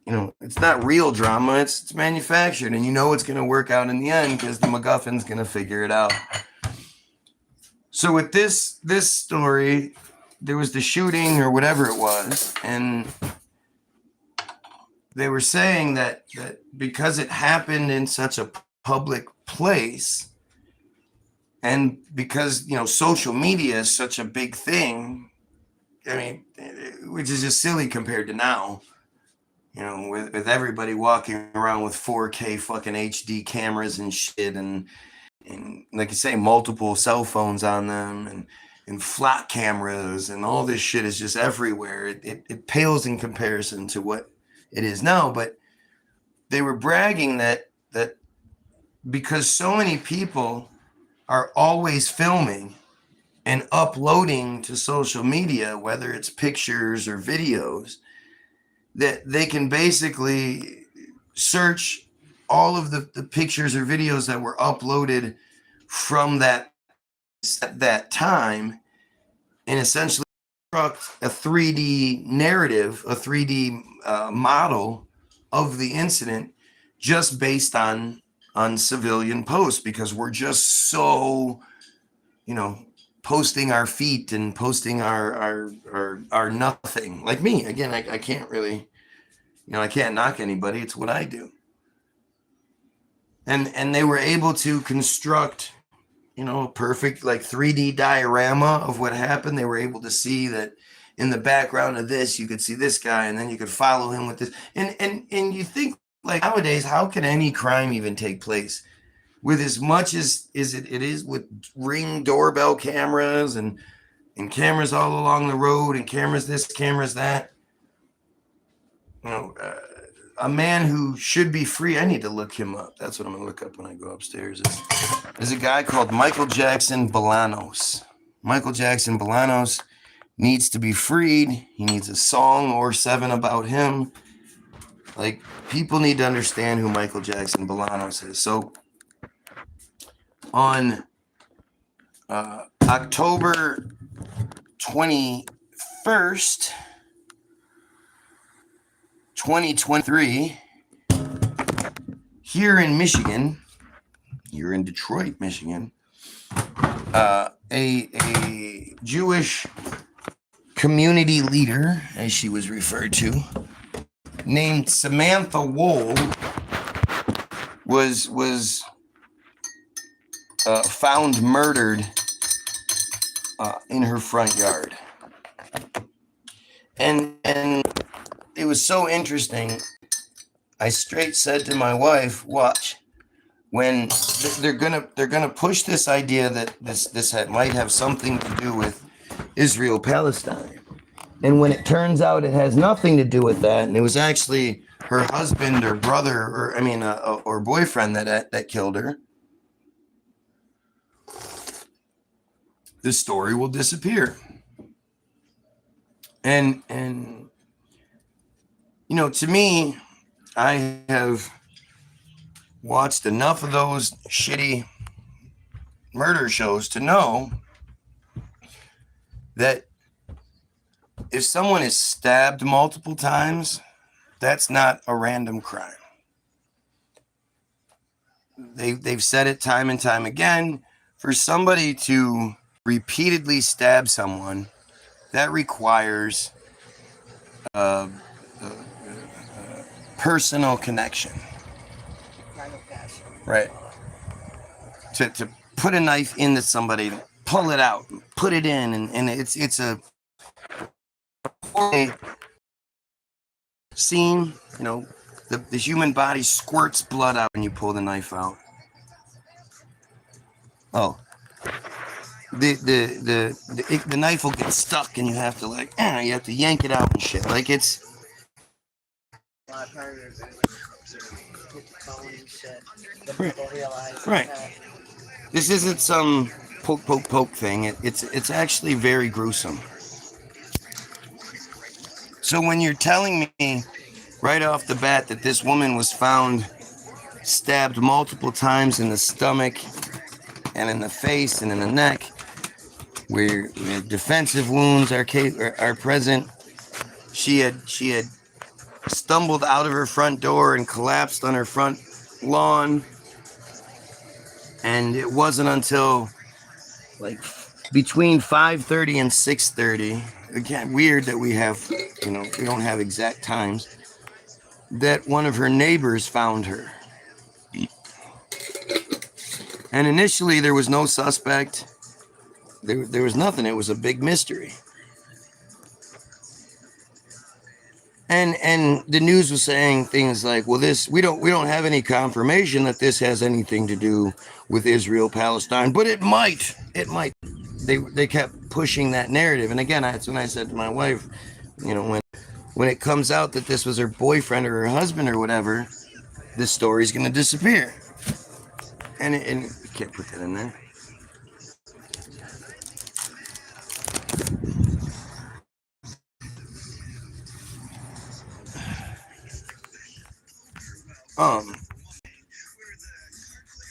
it's not real drama. It's manufactured, and it's gonna work out in the end because the MacGuffin's gonna figure it out. So with this story, there was the shooting or whatever it was, and they were saying that because it happened in such a public place. And because, social media is such a big thing, I mean, which is just silly compared to now, with everybody walking around with 4K fucking HD cameras and shit, and like you say, multiple cell phones on them, and flat cameras, and all this shit is just everywhere. It pales in comparison to what it is now. But they were bragging that because so many people are always filming and uploading to social media, whether it's pictures or videos, that they can basically search all of the pictures or videos that were uploaded from that time and essentially construct a 3D narrative, a 3D model of the incident just based on civilian posts, because we're just so, posting our feet and posting our nothing. Like me, again, I can't really, I can't knock anybody. It's what I do. And they were able to construct, a perfect like 3D diorama of what happened. They were able to see that in the background of this, you could see this guy, and then you could follow him with this. And you think, like, nowadays, how can any crime even take place with as much as it is with Ring doorbell cameras and cameras all along the road and cameras this, cameras that? You know, a man who should be free. I need to look him up. That's what I'm going to look up when I go upstairs. There's a guy called Michael Jackson-Balanos. Michael Jackson-Balanos needs to be freed. He needs a song or 7 about him. Like, people need to understand who Michael Jackson-Balanos is. So, on October 21st, 2023, here in Michigan, here in Detroit, Michigan, a Jewish community leader, as she was referred to, named Samantha Wohl, was found murdered in her front yard. And it was so interesting. I straight said to my wife, watch, when they're gonna push this idea that this might have something to do with Israel Palestine, and when it turns out it has nothing to do with that, and it was actually her husband or brother or boyfriend that killed her, the story will disappear. And you know, to me, I have watched enough of those shitty murder shows to know that if someone is stabbed multiple times, that's not a random crime. They've said it time and time again. For somebody to repeatedly stab someone, that requires personal connection. Right. To put a knife into somebody, pull it out, put it in, and it's a scene. You know, the human body squirts blood out when you pull the knife out. Oh, the knife will get stuck, and you have to yank it out and shit. Like, it's A lot harder than with the bone and shit. But people realize right. that. This isn't some poke thing. It's actually very gruesome. So when you're telling me right off the bat that this woman was found stabbed multiple times in the stomach and in the face and in the neck, where defensive wounds are present, she had stumbled out of her front door and collapsed on her front lawn, and it wasn't until like between 5:30 and 6:30, again, weird that we don't have exact times, that one of her neighbors found her. And initially there was no suspect. There was nothing. It was a big mystery. And the news was saying things like, well, we don't have any confirmation that this has anything to do with Israel Palestine, but it might. They kept pushing that narrative. And again, that's when I said to my wife, you know, when it comes out that this was her boyfriend or her husband or whatever, this story's going to disappear. And you can't put that in there.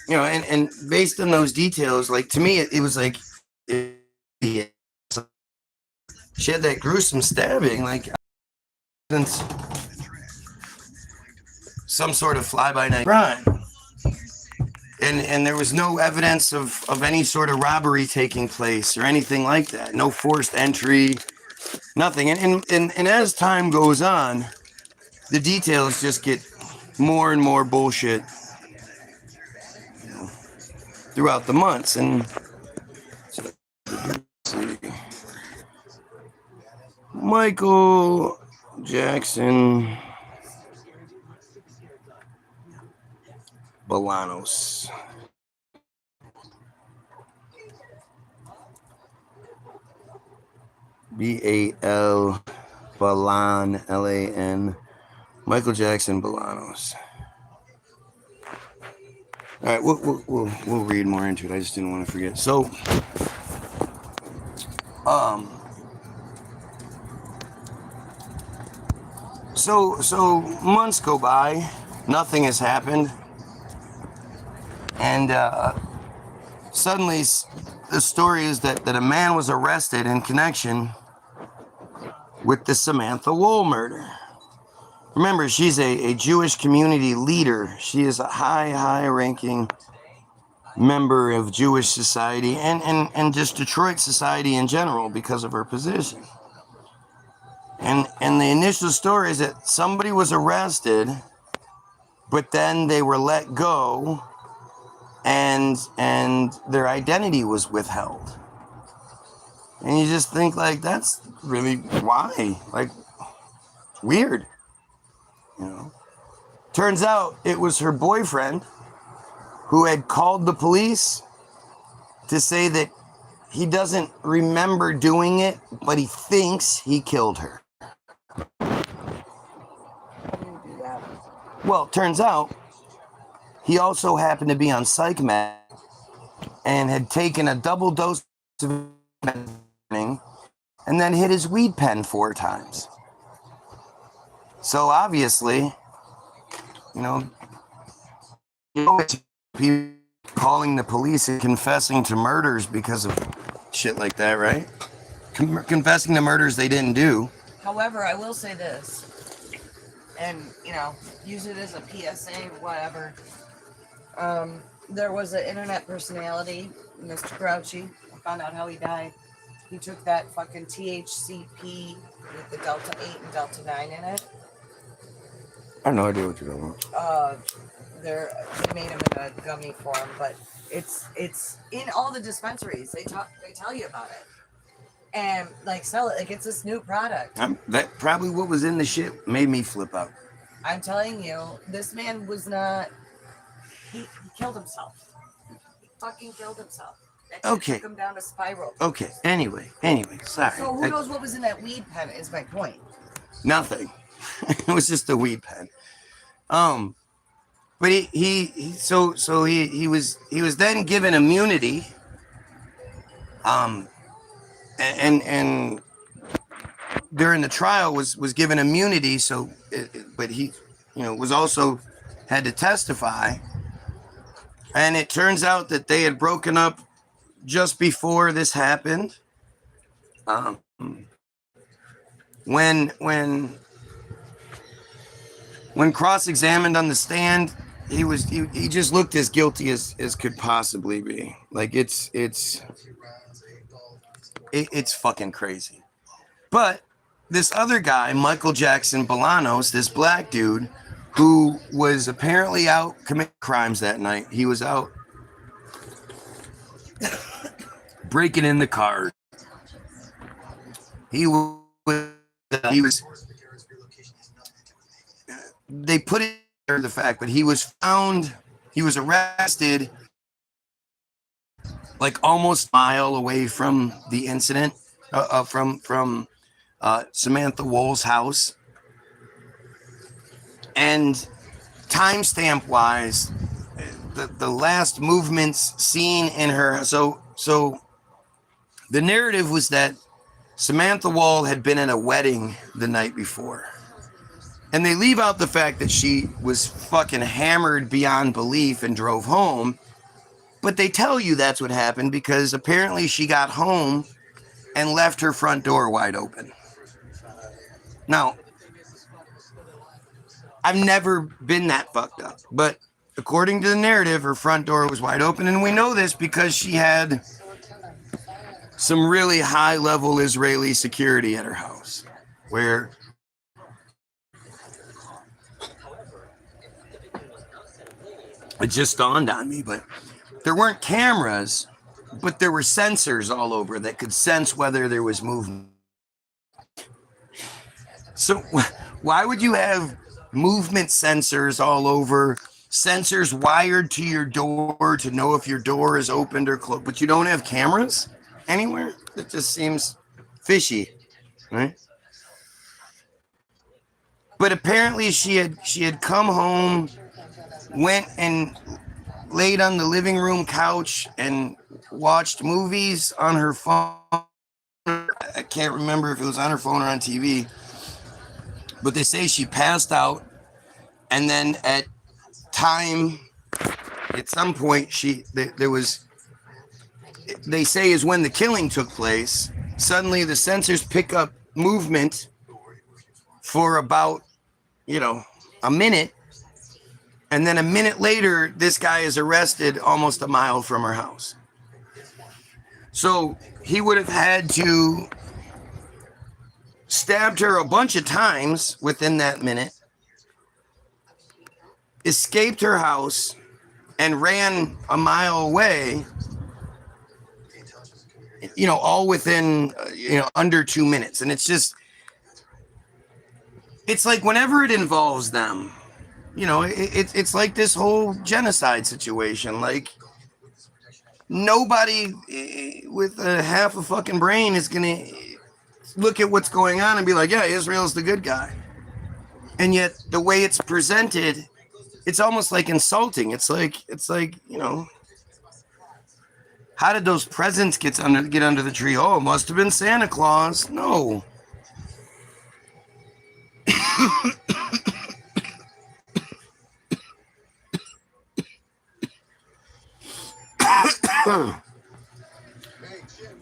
You know, and based on those details, like, to me, it was like, she had that gruesome stabbing, like, some sort of fly-by-night crime. And there was no evidence of any sort of robbery taking place or anything like that. No forced entry, nothing. And as time goes on, the details just get more and more bullshit, you know, throughout the months. And Michael Jackson-Balanos. B-A-L Balan, L-A-N. Michael Jackson-Balanos. All right, we'll read more into it. I just didn't want to forget. So, so months go by, nothing has happened, and suddenly the story is that a man was arrested in connection with the Samantha Wool murder. Remember, she's a Jewish community leader. She is a high-ranking member of Jewish society and just Detroit society in general because of her position. And the initial story is that somebody was arrested, but then they were let go, and their identity was withheld. And you just think, like, that's really why? Like, weird. You know? Turns out it was her boyfriend who had called the police to say that he doesn't remember doing it, but he thinks he killed her. Well, turns out he also happened to be on psych med and had taken a double dose of and then hit his weed pen 4 times. So obviously, you know, people calling the police and confessing to murders because of shit like that, right? Confessing to murders they didn't do. However, I will say this, and, you know, use it as a PSA, whatever. There was an internet personality, Mr. Grouchy. I found out how he died. He took that fucking THCP with the Delta 8 and Delta 9 in it. I have no idea what you're talking about. They made them in a gummy form, but it's in all the dispensaries. They tell you about it. And like sell it like it's this new product. That probably what was in the shit made me flip out. I'm telling you, this man was not. He killed himself. He fucking killed himself. That Okay. took him down a spiral. Okay. Anyway. Sorry. So who knows what was in that weed pen? Is my point. Nothing. It was just a weed pen. But he was then given immunity. And during the trial was given immunity. So, but he, you know, was also had to testify. And it turns out that they had broken up just before this happened. When cross-examined on the stand, he just looked as guilty as could possibly be. Like it's fucking crazy. But this other guy, Michael Jackson-Balanos, this black dude who was apparently out committing crimes that night. He was out breaking in the car. He was they put it there, the fact, but he was arrested like almost a mile away from the incident, from Samantha Wool's house. And timestamp wise, the last movements seen in her. So the narrative was that Samantha Wool had been at a wedding the night before. And they leave out the fact that she was fucking hammered beyond belief and drove home. But they tell you that's what happened because apparently she got home and left her front door wide open. Now, I've never been that fucked up, but according to the narrative, her front door was wide open. And we know this because she had some really high-level Israeli security at her house, where it just dawned on me, but there weren't cameras, but there were sensors all over that could sense whether there was movement. So why would you have movement sensors all over, sensors wired to your door to know if your door is opened or closed, but you don't have cameras anywhere? It just seems fishy, right? But apparently she had come home, went and laid on the living room couch and watched movies on her phone. I can't remember if it was on her phone or on TV, but they say she passed out, and then at some point there was, they say, is when the killing took place. Suddenly the sensors pick up movement for about, a minute, and then a minute later this guy is arrested almost a mile from her house. So he would have had to stabbed her a bunch of times within that minute, escaped her house, and ran a mile away, all within, under 2 minutes. And it's like whenever it involves them, it's like this whole genocide situation. Like, nobody with a half a fucking brain is going to look at what's going on and be like, yeah, Israel's the good guy. And yet the way it's presented, it's almost like insulting. It's like, how did those presents get under the tree? Oh, it must have been Santa Claus. No.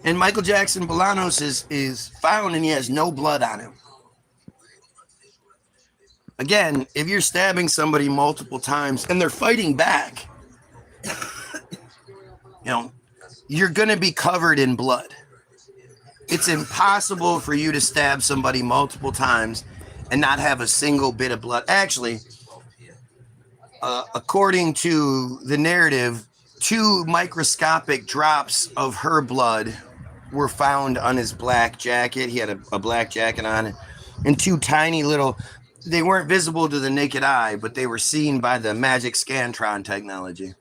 And Michael Jackson-Balanos is found and he has no blood on him. Again, if you're stabbing somebody multiple times and they're fighting back, you're going to be covered in blood. It's impossible for you to stab somebody multiple times and not have a single bit of blood. Actually, according to the narrative, 2 microscopic drops of her blood were found on his black jacket. He had a black jacket on, and 2 tiny little, they weren't visible to the naked eye, but they were seen by the magic Scantron technology.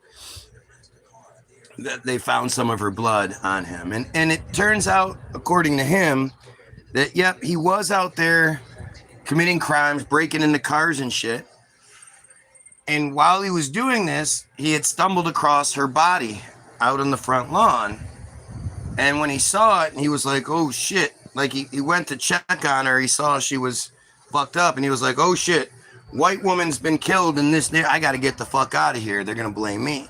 That they found some of her blood on him. And it turns out, according to him, that, yep, he was out there committing crimes, breaking into cars and shit. And while he was doing this, he had stumbled across her body out on the front lawn. And when he saw it, he was like, oh shit. Like, he went to check on her. He saw she was fucked up, and he was like, oh shit, white woman's been killed in this. I got to get the fuck out of here. They're going to blame me.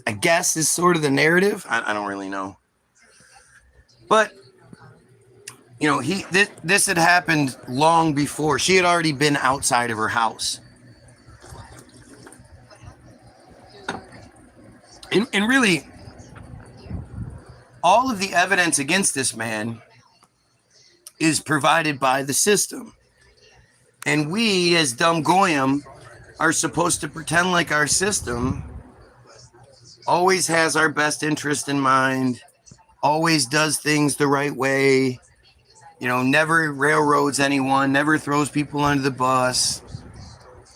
I guess is sort of the narrative. I don't really know. But, this had happened long before. She had already been outside of her house. And really, all of the evidence against this man is provided by the system. And we, as dumb Goyim, are supposed to pretend like our system always has our best interest in mind, always does things the right way, never railroads anyone, never throws people under the bus.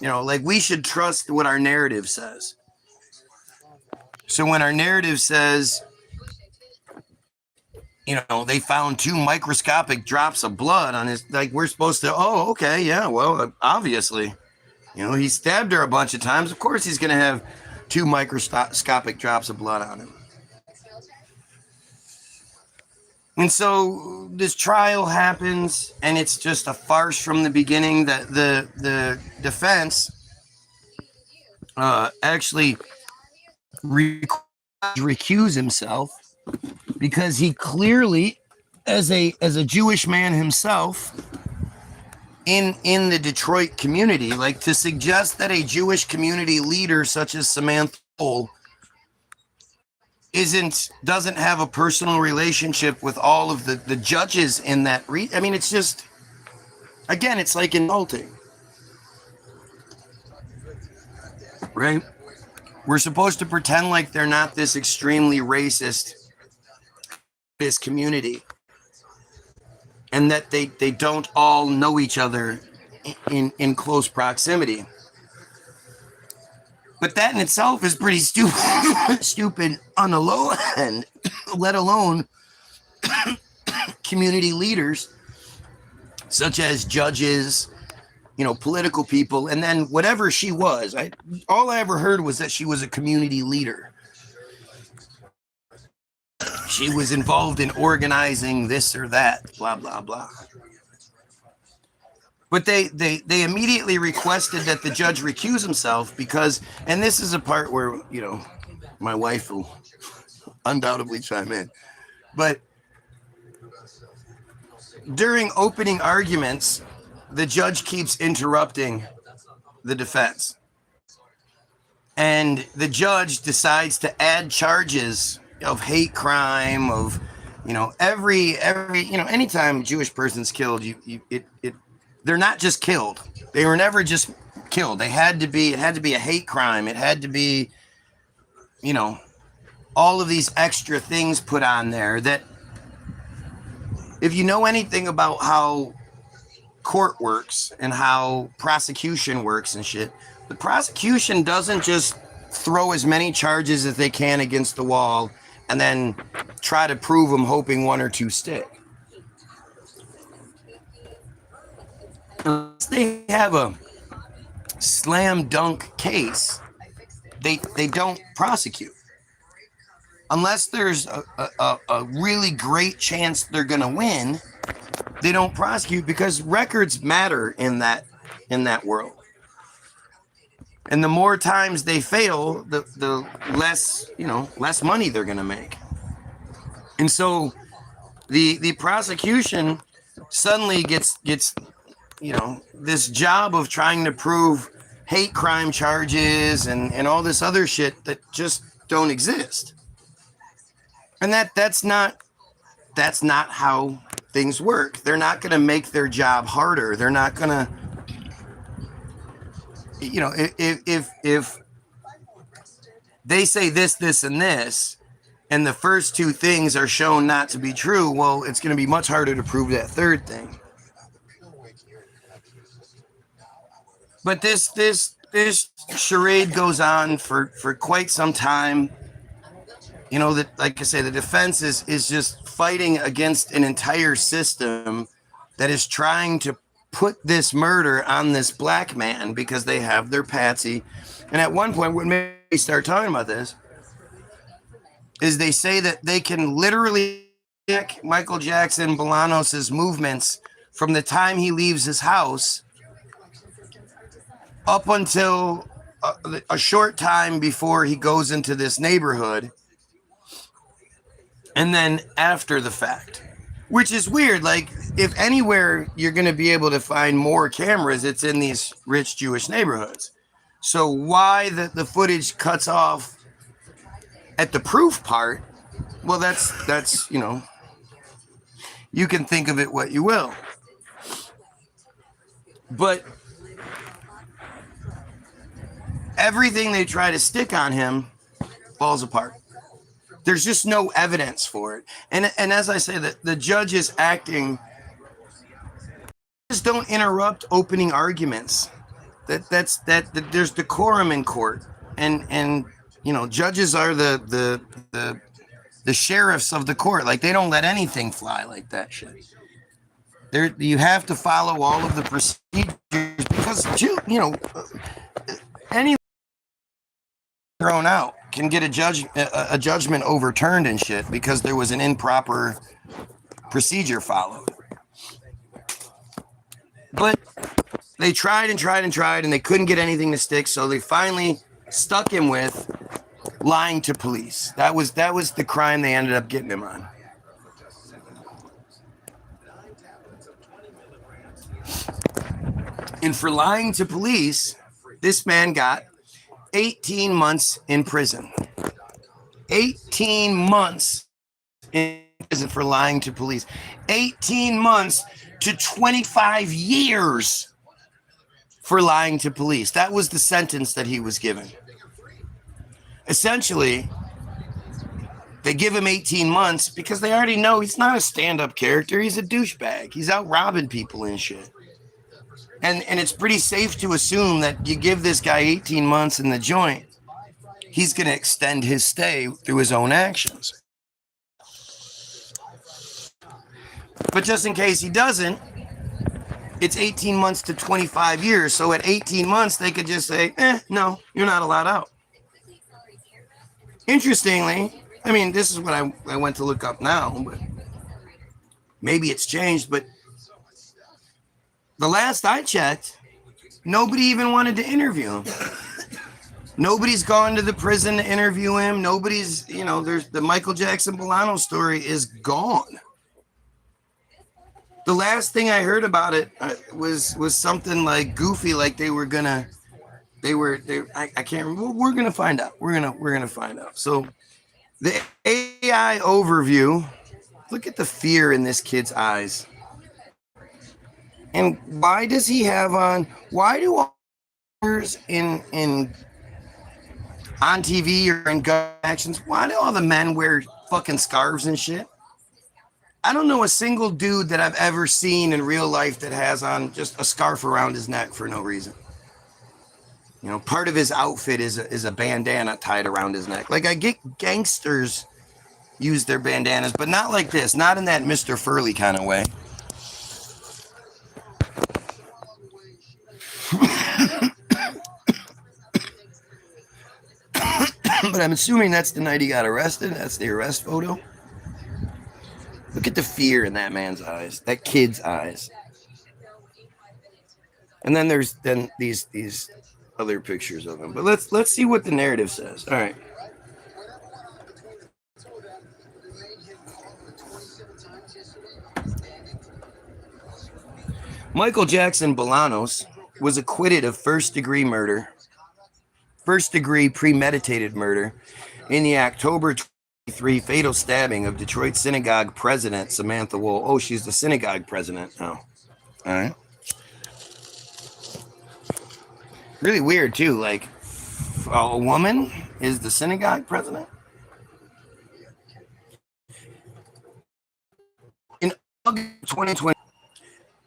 Like, we should trust what our narrative says. So when our narrative says, they found 2 microscopic drops of blood on his, like, we're supposed to, oh, okay, yeah, well, obviously, he stabbed her a bunch of times. Of course he's going to have 2 microscopic drops of blood on him. And so this trial happens, and it's just a farce from the beginning. That the defense actually recuse himself, because he clearly, as a Jewish man himself, in the Detroit community, like, to suggest that a Jewish community leader such as Samantha Cole doesn't have a personal relationship with all of the judges in that I mean, it's just, again, it's like insulting, right? We're supposed to pretend like they're not this extremely racist, this community. and that they don't all know each other in close proximity. But that in itself is pretty stupid on the low end, let alone community leaders such as judges, political people, and then whatever she was. All I ever heard was that she was a community leader. She was involved in organizing this or that, blah, blah, blah. But they immediately requested that the judge recuse himself because, and this is a part where, my wife will undoubtedly chime in, but during opening arguments, the judge keeps interrupting the defense. And the judge decides to add charges of hate crime, of, every anytime a Jewish person's killed, they're not just killed. They were never just killed. It had to be a hate crime. It had to be, all of these extra things put on there that, if you know anything about how court works and how prosecution works and shit, the prosecution doesn't just throw as many charges as they can against the wall and then try to prove them, hoping one or two stick. Unless they have a slam dunk case, they don't prosecute. Unless there's a really great chance they're going to win, they don't prosecute, because records matter in that world. And the more times they fail, the less money they're going to make. And so the prosecution suddenly gets this job of trying to prove hate crime charges and all this other shit that just don't exist. And that's not how things work. They're not going to make their job harder. They're not going to, if they say this, and this, and the first two things are shown not to be true, well, it's going to be much harder to prove that third thing. But this charade goes on for quite some time. That, like I say, the defense is just fighting against an entire system that is trying to put this murder on this black man because they have their patsy. And at one point, when they start talking about this, is they say that they can literally check Michael Jackson-Balanos' movements from the time he leaves his house up until a short time before he goes into this neighborhood, and then after the fact, which is weird. Like, if anywhere you're going to be able to find more cameras, it's in these rich Jewish neighborhoods. So why the footage cuts off at the proof part? Well, that's you can think of it what you will. But everything they try to stick on him falls apart. There's just no evidence for it. And as I say, that the judge is acting, just don't interrupt opening arguments. That there's decorum in court, and judges are the sheriffs of the court. Like, they don't let anything fly like that shit. You have to follow all of the procedures, because any thrown out can get a judgment overturned and shit because there was an improper procedure followed. But they tried and tried and tried, and they couldn't get anything to stick, so they finally stuck him with lying to police. That was the crime they ended up getting him on. And for lying to police, this man got 18 months in prison. 18 months in prison for lying to police. 18 months to 25 years for lying to police. That was the sentence that he was given. Essentially, They give him 18 months because they already know he's not a stand-up character. He's a douchebag. He's out robbing people and shit. And it's pretty safe to assume that you give this guy 18 months in the joint, he's going to extend his stay through his own actions. But just in case he doesn't, it's 18 months to 25 years. So at 18 months, they could just say, no, you're not allowed out. Interestingly, I mean, this is what I went to look up now, but maybe it's changed. But the last I checked, nobody even wanted to interview him. Nobody's gone to the prison to interview him. Nobody's, there's the Michael Jackson-Balanos story is gone. The last thing I heard about it was something like goofy, like I can't remember. We're gonna find out. We're gonna find out. So the AI overview. Look at the fear in this kid's eyes. And why does he have on? Why do actors in on TV or in gun actions? Why do all the men wear fucking scarves and shit? I don't know a single dude that I've ever seen in real life that has on just a scarf around his neck for no reason. Part of his outfit is a bandana tied around his neck. Like, I get gangsters use their bandanas, but not like this. Not in that Mr. Furley kind of way. But I'm assuming that's the night he got arrested. That's the arrest photo. Look at the fear in that man's eyes, that kid's eyes. And then there's these other pictures of him. But let's see what the narrative says. All right. Michael Jackson-Balanos was acquitted of first-degree premeditated murder in the October 23 fatal stabbing of Detroit synagogue president Samantha Wool. Oh, she's the synagogue president. Oh, all right. Really weird too. Like, a woman is the synagogue president. In August 2020,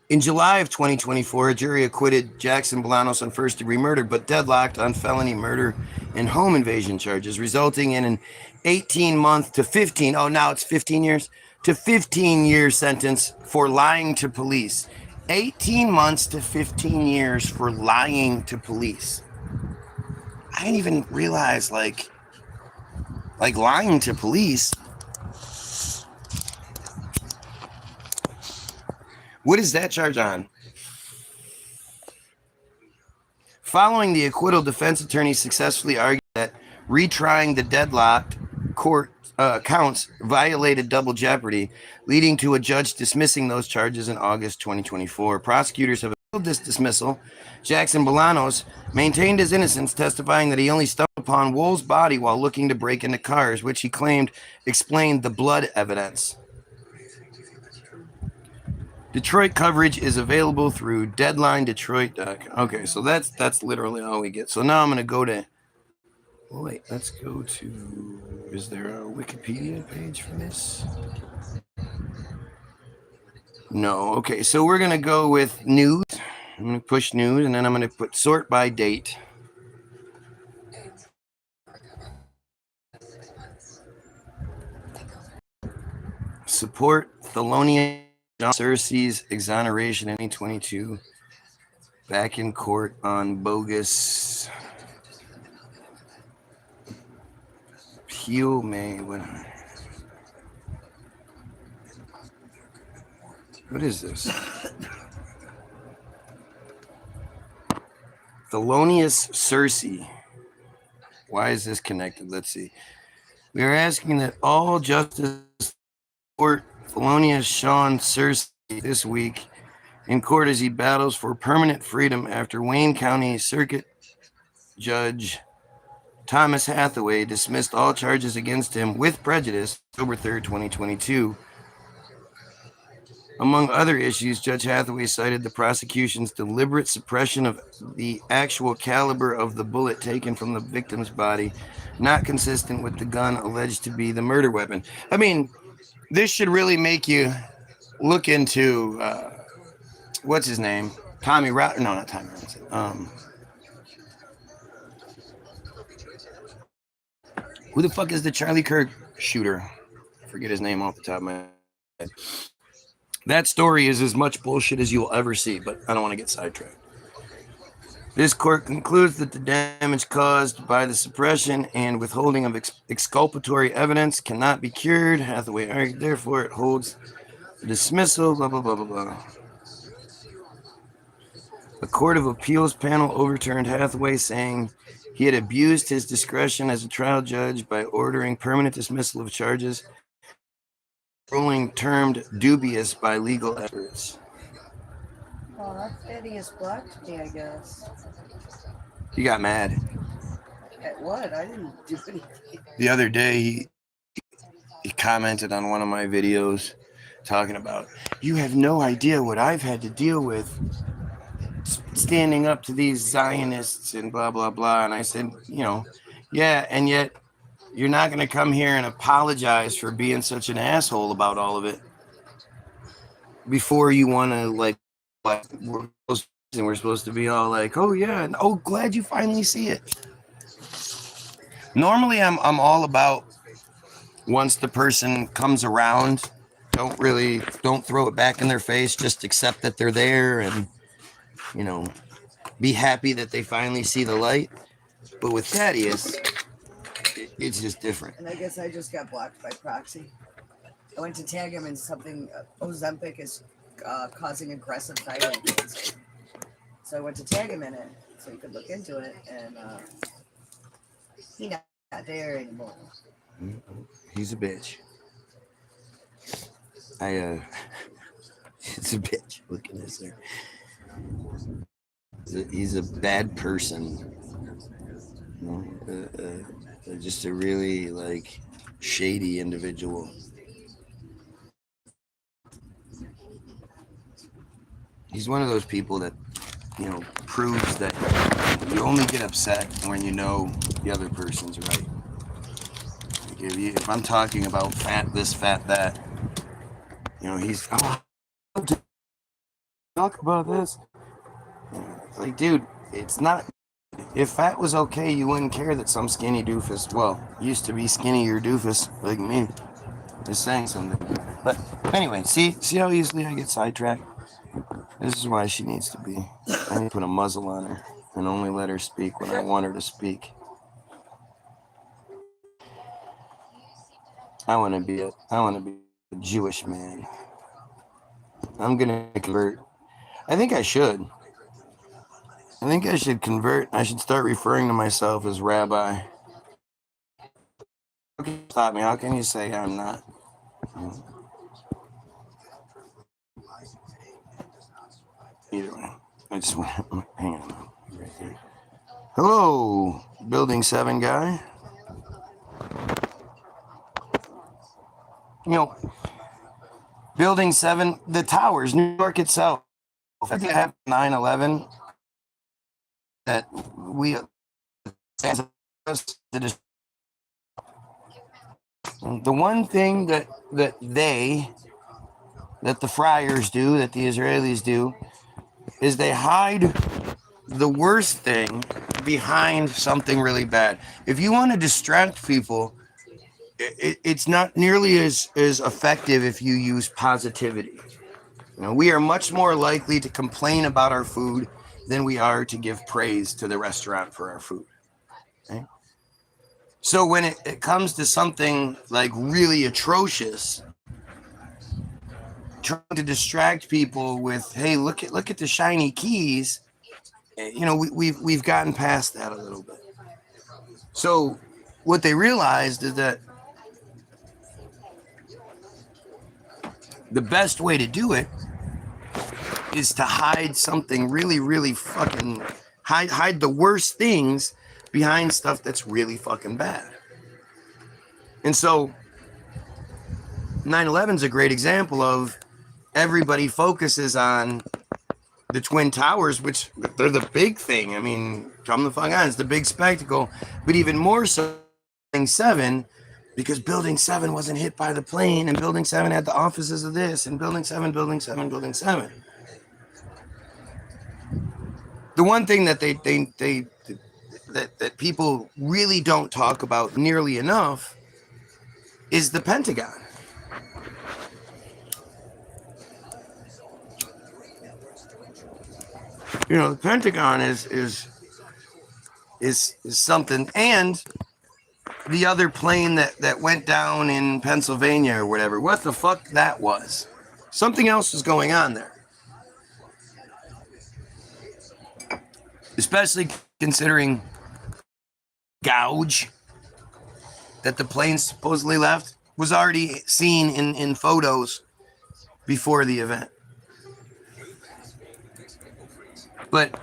in July of 2024, a jury acquitted Jackson-Balanos on first-degree murder, but deadlocked on felony murder and home invasion charges, resulting in an 18-month to 15. Oh, now it's 15 years to 15-year sentence for lying to police. 18 months to 15 years for lying to police. I didn't even realize, like lying to police. What is that charge on? Following the acquittal, defense attorneys successfully argued that retrying the deadlocked court counts violated double jeopardy, leading to a judge dismissing those charges in August 2024. Prosecutors have appealed this dismissal. Jackson-Balanos maintained his innocence, testifying that he only stumbled upon Wool's body while looking to break into cars, which he claimed explained the blood evidence. Detroit coverage is available through DeadlineDetroit.com. Okay, so that's literally all we get. So now I'm going to go to... Oh, wait, let's go to... Is there a Wikipedia page for this? No. Okay, so we're going to go with news. I'm going to push news, and then I'm going to put sort by date. Support Thelonious Cersei's exoneration in 2022. Back in court on bogus. Peel May. What is this? Thelonious Cersei. Why is this connected? Let's see. We are asking that all justice support Thelonious Sean Cersei this week in court as he battles for permanent freedom after Wayne County Circuit Judge Thomas Hathaway dismissed all charges against him with prejudice October 3rd, 2022. Among other issues, Judge Hathaway cited the prosecution's deliberate suppression of the actual caliber of the bullet taken from the victim's body, not consistent with the gun alleged to be the murder weapon. I mean, this should really make you look into what's his name? Tommy Robinson. No, not Tommy Robinson. Who the fuck is the Charlie Kirk shooter? I forget his name off the top of my head. That story is as much bullshit as you'll ever see, but I don't want to get sidetracked. This court concludes that the damage caused by the suppression and withholding of exculpatory evidence cannot be cured. Hathaway argued, therefore, it holds the dismissal, blah, blah, blah, blah, blah. A court of appeals panel overturned Hathaway, saying he had abused his discretion as a trial judge by ordering permanent dismissal of charges, ruling termed dubious by legal experts. Oh, that Eddie has blocked me, I guess. He got mad. At what? I didn't do anything. The other day, he commented on one of my videos talking about, you have no idea what I've had to deal with standing up to these Zionists and blah, blah, blah. And I said, you know, yeah, and yet you're not going to come here and apologize for being such an asshole about all of it before you want to, like we're supposed to be all like, oh, yeah, and oh, glad you finally see it. Normally, I'm all about once the person comes around, don't throw it back in their face, just accept that they're there and, you know, be happy that they finally see the light. But with Thaddeus, it's just different. And I guess I just got blocked by proxy. I went to tag him in something, Ozempic is causing aggressive thyroid cancer. So I went to tag him in it so he could look into it, and he's not there anymore. He's a bitch. It's a bitch. Look at this there. He's a bad person. You know, just a really like shady individual. He's one of those people that, you know, proves that you only get upset when you know the other person's right. Like if I'm talking about fat this, fat that, you know, he's, oh, talk about this. Like, dude, it's not. If fat was okay, you wouldn't care that some skinny doofus, well, used to be skinnier doofus like me, is saying something. But anyway, see how easily I get sidetracked? This is why she needs to be. I need to put a muzzle on her and only let her speak when I want her to speak. I want to be a Jewish man. I'm gonna convert. I think I should convert. I should start referring to myself as rabbi. Stop me. How can you say I'm not? Either way, I just want to hang on. Right here. Hello, Building 7 guy. You know, Building 7, the towers, New York itself. I think I have 9/11 that we the one thing that the friars do, that the Israelis do, is they hide the worst thing behind something really bad. If you want to distract people, it's not nearly as effective if you use positivity. You know, we are much more likely to complain about our food than we are to give praise to the restaurant for our food. Okay? So when it comes to something like really atrocious, trying to distract people with, hey, look at the shiny keys, you know, we've gotten past that a little bit. So what they realized is that the best way to do it is to hide something really, really fucking hide the worst things behind stuff that's really fucking bad. And so 9/11 is a great example of everybody focuses on the Twin Towers, which they're the big thing. I mean, come the fuck on, it's the big spectacle. But even more so, Building 7, because Building 7 wasn't hit by the plane, and Building 7 had the offices of this, and Building 7, Building 7, Building 7. The one thing that that people really don't talk about nearly enough is the Pentagon. You know, the Pentagon is something, and the other plane that went down in Pennsylvania or whatever, what the fuck that was. Something else was going on there. Especially considering gouge that the plane supposedly left was already seen in photos before the event. But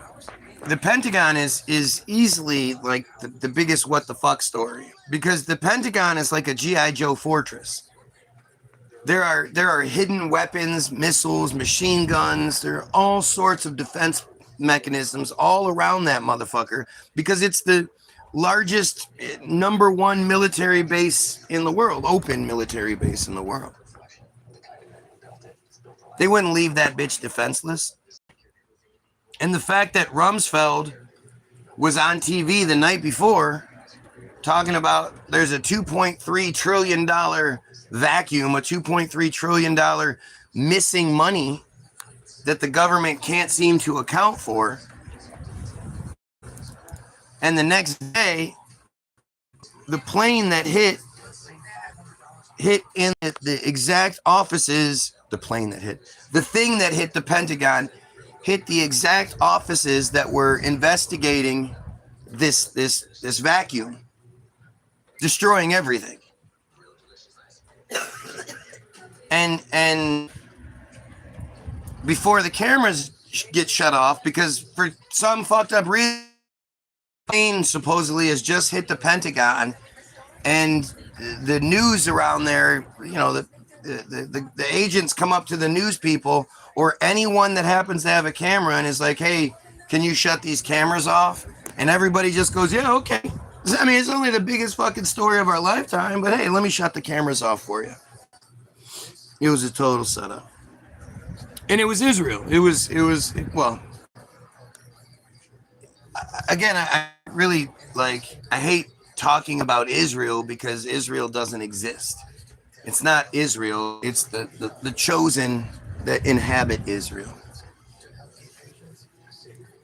the Pentagon is easily like the biggest what the fuck story, because the Pentagon is like a G.I. Joe fortress. There are hidden weapons, missiles, machine guns. There are all sorts of defense mechanisms all around that motherfucker, because it's the largest #1 military base in the world, open military base in the world. They wouldn't leave that bitch defenseless. And the fact that Rumsfeld was on TV the night before talking about there's a $2.3 trillion vacuum, a $2.3 trillion missing money that the government can't seem to account for. And the next day, the plane that hit in the exact offices, the thing that hit the Pentagon hit the exact offices that were investigating this vacuum, destroying everything. And before the cameras get shut off, because for some fucked up reason, plane supposedly has just hit the Pentagon, and the news around there, you know, the agents come up to the news people or anyone that happens to have a camera and is like, hey, can you shut these cameras off? And everybody just goes, yeah, okay. I mean, it's only the biggest fucking story of our lifetime, but hey, let me shut the cameras off for you. It was a total setup. And it was Israel. Well, again, I really, like, I hate talking about Israel because Israel doesn't exist. It's not Israel. It's the chosen that inhabit Israel.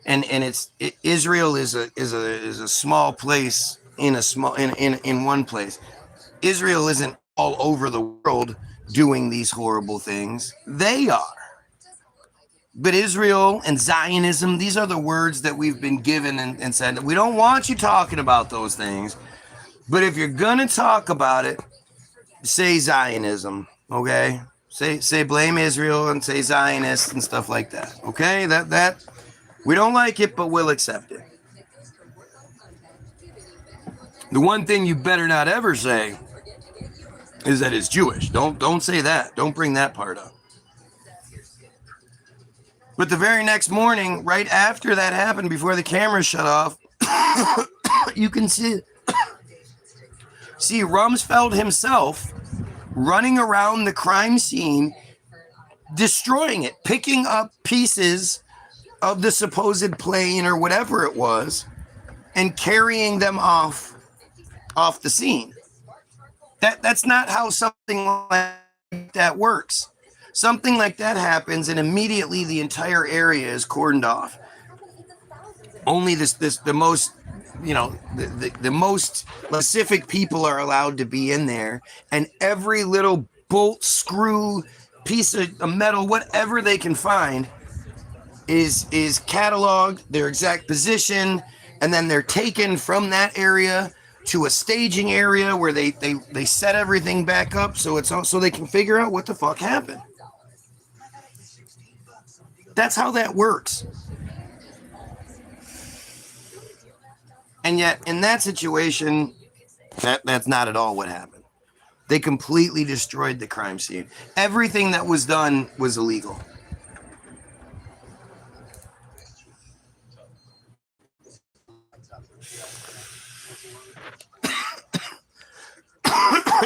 And Israel is a small place in one place. Israel isn't all over the world doing these horrible things. They are. But Israel and Zionism, these are the words that we've been given and said, we don't want you talking about those things. But if you're going to talk about it, say Zionism, okay? Say blame Israel and say Zionists and stuff like that, okay? That we don't like it, but we'll accept it. The one thing you better not ever say is that it's Jewish. Don't say that. Don't bring that part up. But the very next morning, right after that happened, before the cameras shut off, you can see Rumsfeld himself running around the crime scene, destroying it, picking up pieces of the supposed plane or whatever it was, and carrying them off the scene. That's not how something like that works. Something like that happens, and immediately the entire area is cordoned off. Only the most, you know, the most specific people are allowed to be in there, and every little bolt, screw, piece of metal, whatever they can find is cataloged, their exact position, and then they're taken from that area to a staging area where they set everything back up so they can figure out what the fuck happened. That's how that works. And yet, in that situation, that's not at all what happened. They completely destroyed the crime scene. Everything that was done was illegal.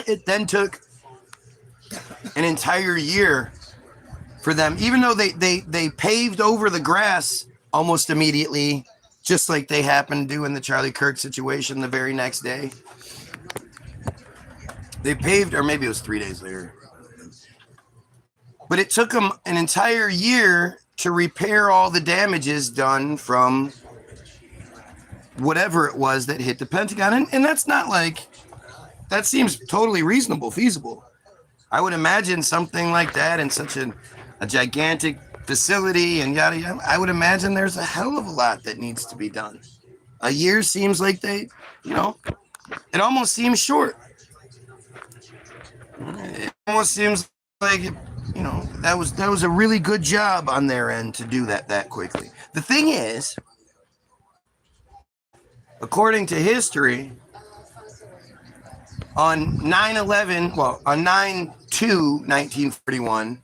It then took an entire year for them, even though they paved over the grass almost immediately, just like they happened to do in the Charlie Kirk situation the very next day. They paved, or maybe it was 3 days later. But it took them an entire year to repair all the damages done from whatever it was that hit the Pentagon. And that's not like, that seems totally reasonable, feasible. I would imagine something like that in such a gigantic facility and yada yada. I would imagine there's a hell of a lot that needs to be done. A year seems like they, it almost seems short. It almost seems like, that was a really good job on their end to do that quickly. The thing is, according to history, on 9/11, on 9/2/1941,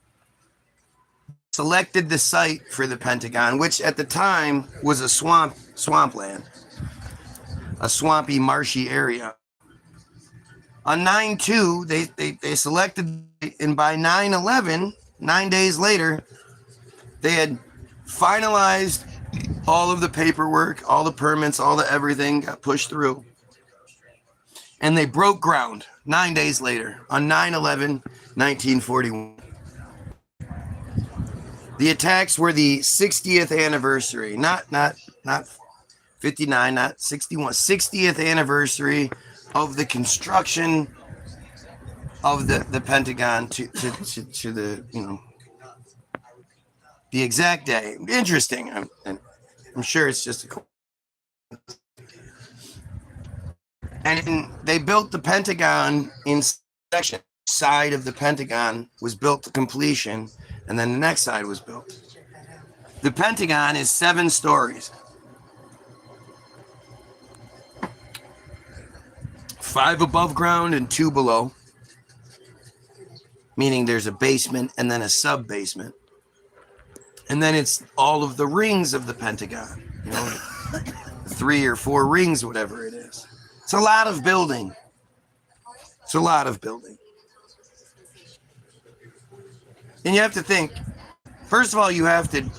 selected the site for the Pentagon, which at the time was a swampland, a swampy, marshy area. On 9/2, they selected, and by 9/11, 9 days later, they had finalized all of the paperwork, all the permits, all the everything got pushed through. And they broke ground 9 days later on 9/11/1941. The attacks were the 60th anniversary, not 59, not 61, 60th anniversary of the construction of the Pentagon to the, the exact day. Interesting. I'm sure it's just a. And they built the Pentagon in section. Side of the Pentagon was built to completion, and then the next side was built. The Pentagon is 7 stories. 5 above ground and 2 below, meaning there's a basement and then a sub-basement. And then it's all of the rings of the Pentagon, 3 or 4 rings, whatever it is. It's a lot of building. It's a lot of building. And you have to think, first of all, you have to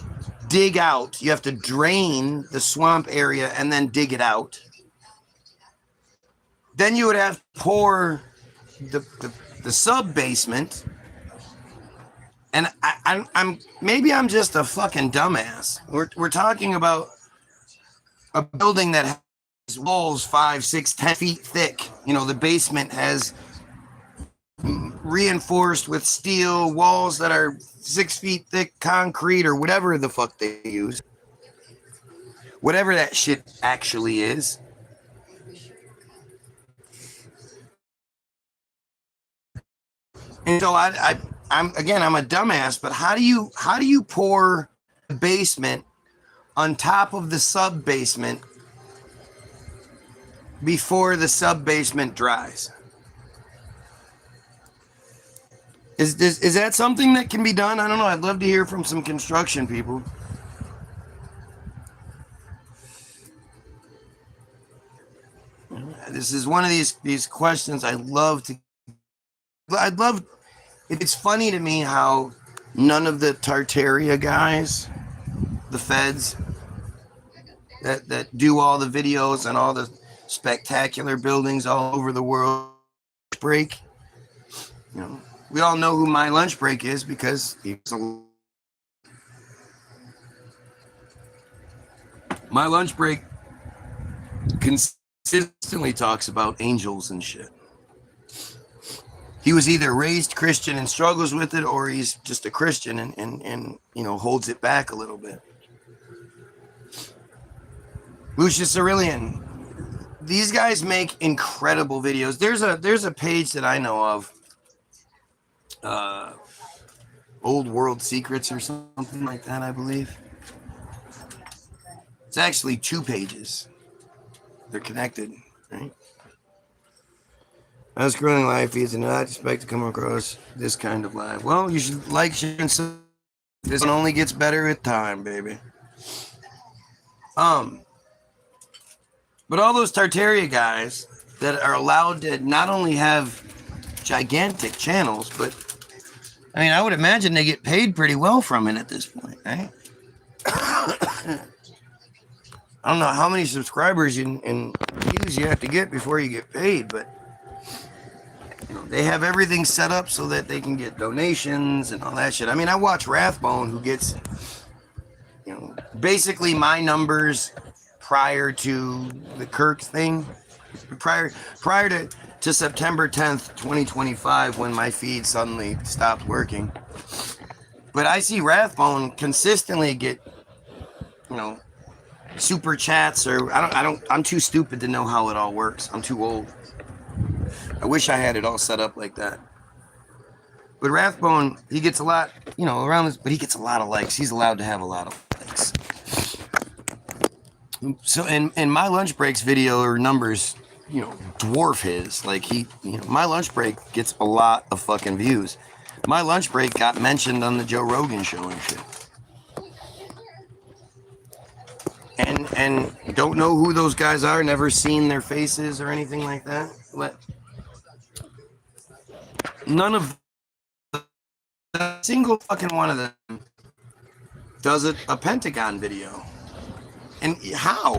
dig out. You have to drain the swamp area and then dig it out. Then you would have to pour the sub-basement. And I'm maybe I'm just a fucking dumbass. We're talking about a building that has walls 5, 6, 10 feet thick. The basement has reinforced with steel walls that are 6 feet thick, concrete, or whatever the fuck they use. Whatever that shit actually is. And so I'm a dumbass, but how do you pour the basement on top of the sub basement before the sub basement dries? Is that something that can be done? I don't know. I'd love to hear from some construction people. This is one of these questions I'd love. It's funny to me how none of the Tartaria guys, the feds that do all the videos and all the spectacular buildings all over the world break, we all know who my lunch break is because my lunch break consistently talks about angels and shit. He was either raised Christian and struggles with it, or he's just a Christian and holds it back a little bit. Lucius Aurelian. These guys make incredible videos. There's a page that I know of, Old World Secrets or something like that, I believe. It's actually 2 pages. They're connected, right? I was scrolling live feeds and did not expect to come across this kind of live. Well, you should like, share, and subscribe. This one only gets better with time, baby. But all those Tartaria guys that are allowed to not only have gigantic channels, but I mean, I would imagine they get paid pretty well from it at this point, right? I don't know how many subscribers and views you have to get before you get paid, but you know, they have everything set up so that they can get donations and all that shit. I mean, I watch Rathbone, who gets, you know, basically my numbers prior to the Kirk thing, prior to September 10th, 2025, when my feed suddenly stopped working. But I see Rathbone consistently get, you know, super chats, or I'm too stupid to know how it all works. I'm too old. I wish I had it all set up like that. But Rathbone, he gets a lot, you know, around this, but he gets a lot of likes. He's allowed to have a lot of likes. So in my lunch breaks video or numbers, you know, dwarf his. Like my lunch break gets a lot of fucking views. My lunch break got mentioned on the Joe Rogan show and shit. And don't know who those guys are, never seen their faces or anything like that. But none of a single fucking one of them does a Pentagon video. And how?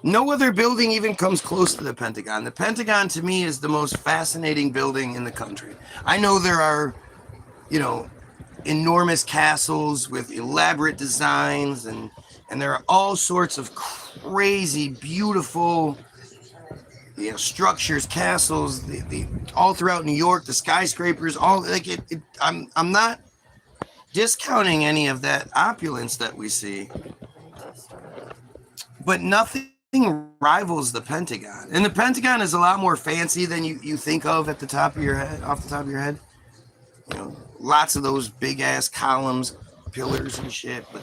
No other building even comes close to the Pentagon. The Pentagon, to me, is the most fascinating building in the country. I know there are, you know, enormous castles with elaborate designs, and there are all sorts of crazy, beautiful, you know, structures, castles, the all throughout New York, the skyscrapers, all like it. I'm not discounting any of that opulence that we see, but nothing rivals the Pentagon. And the Pentagon is a lot more fancy than you think of at the top of your head, off the top of your head. You know, lots of those big ass columns, pillars and shit. But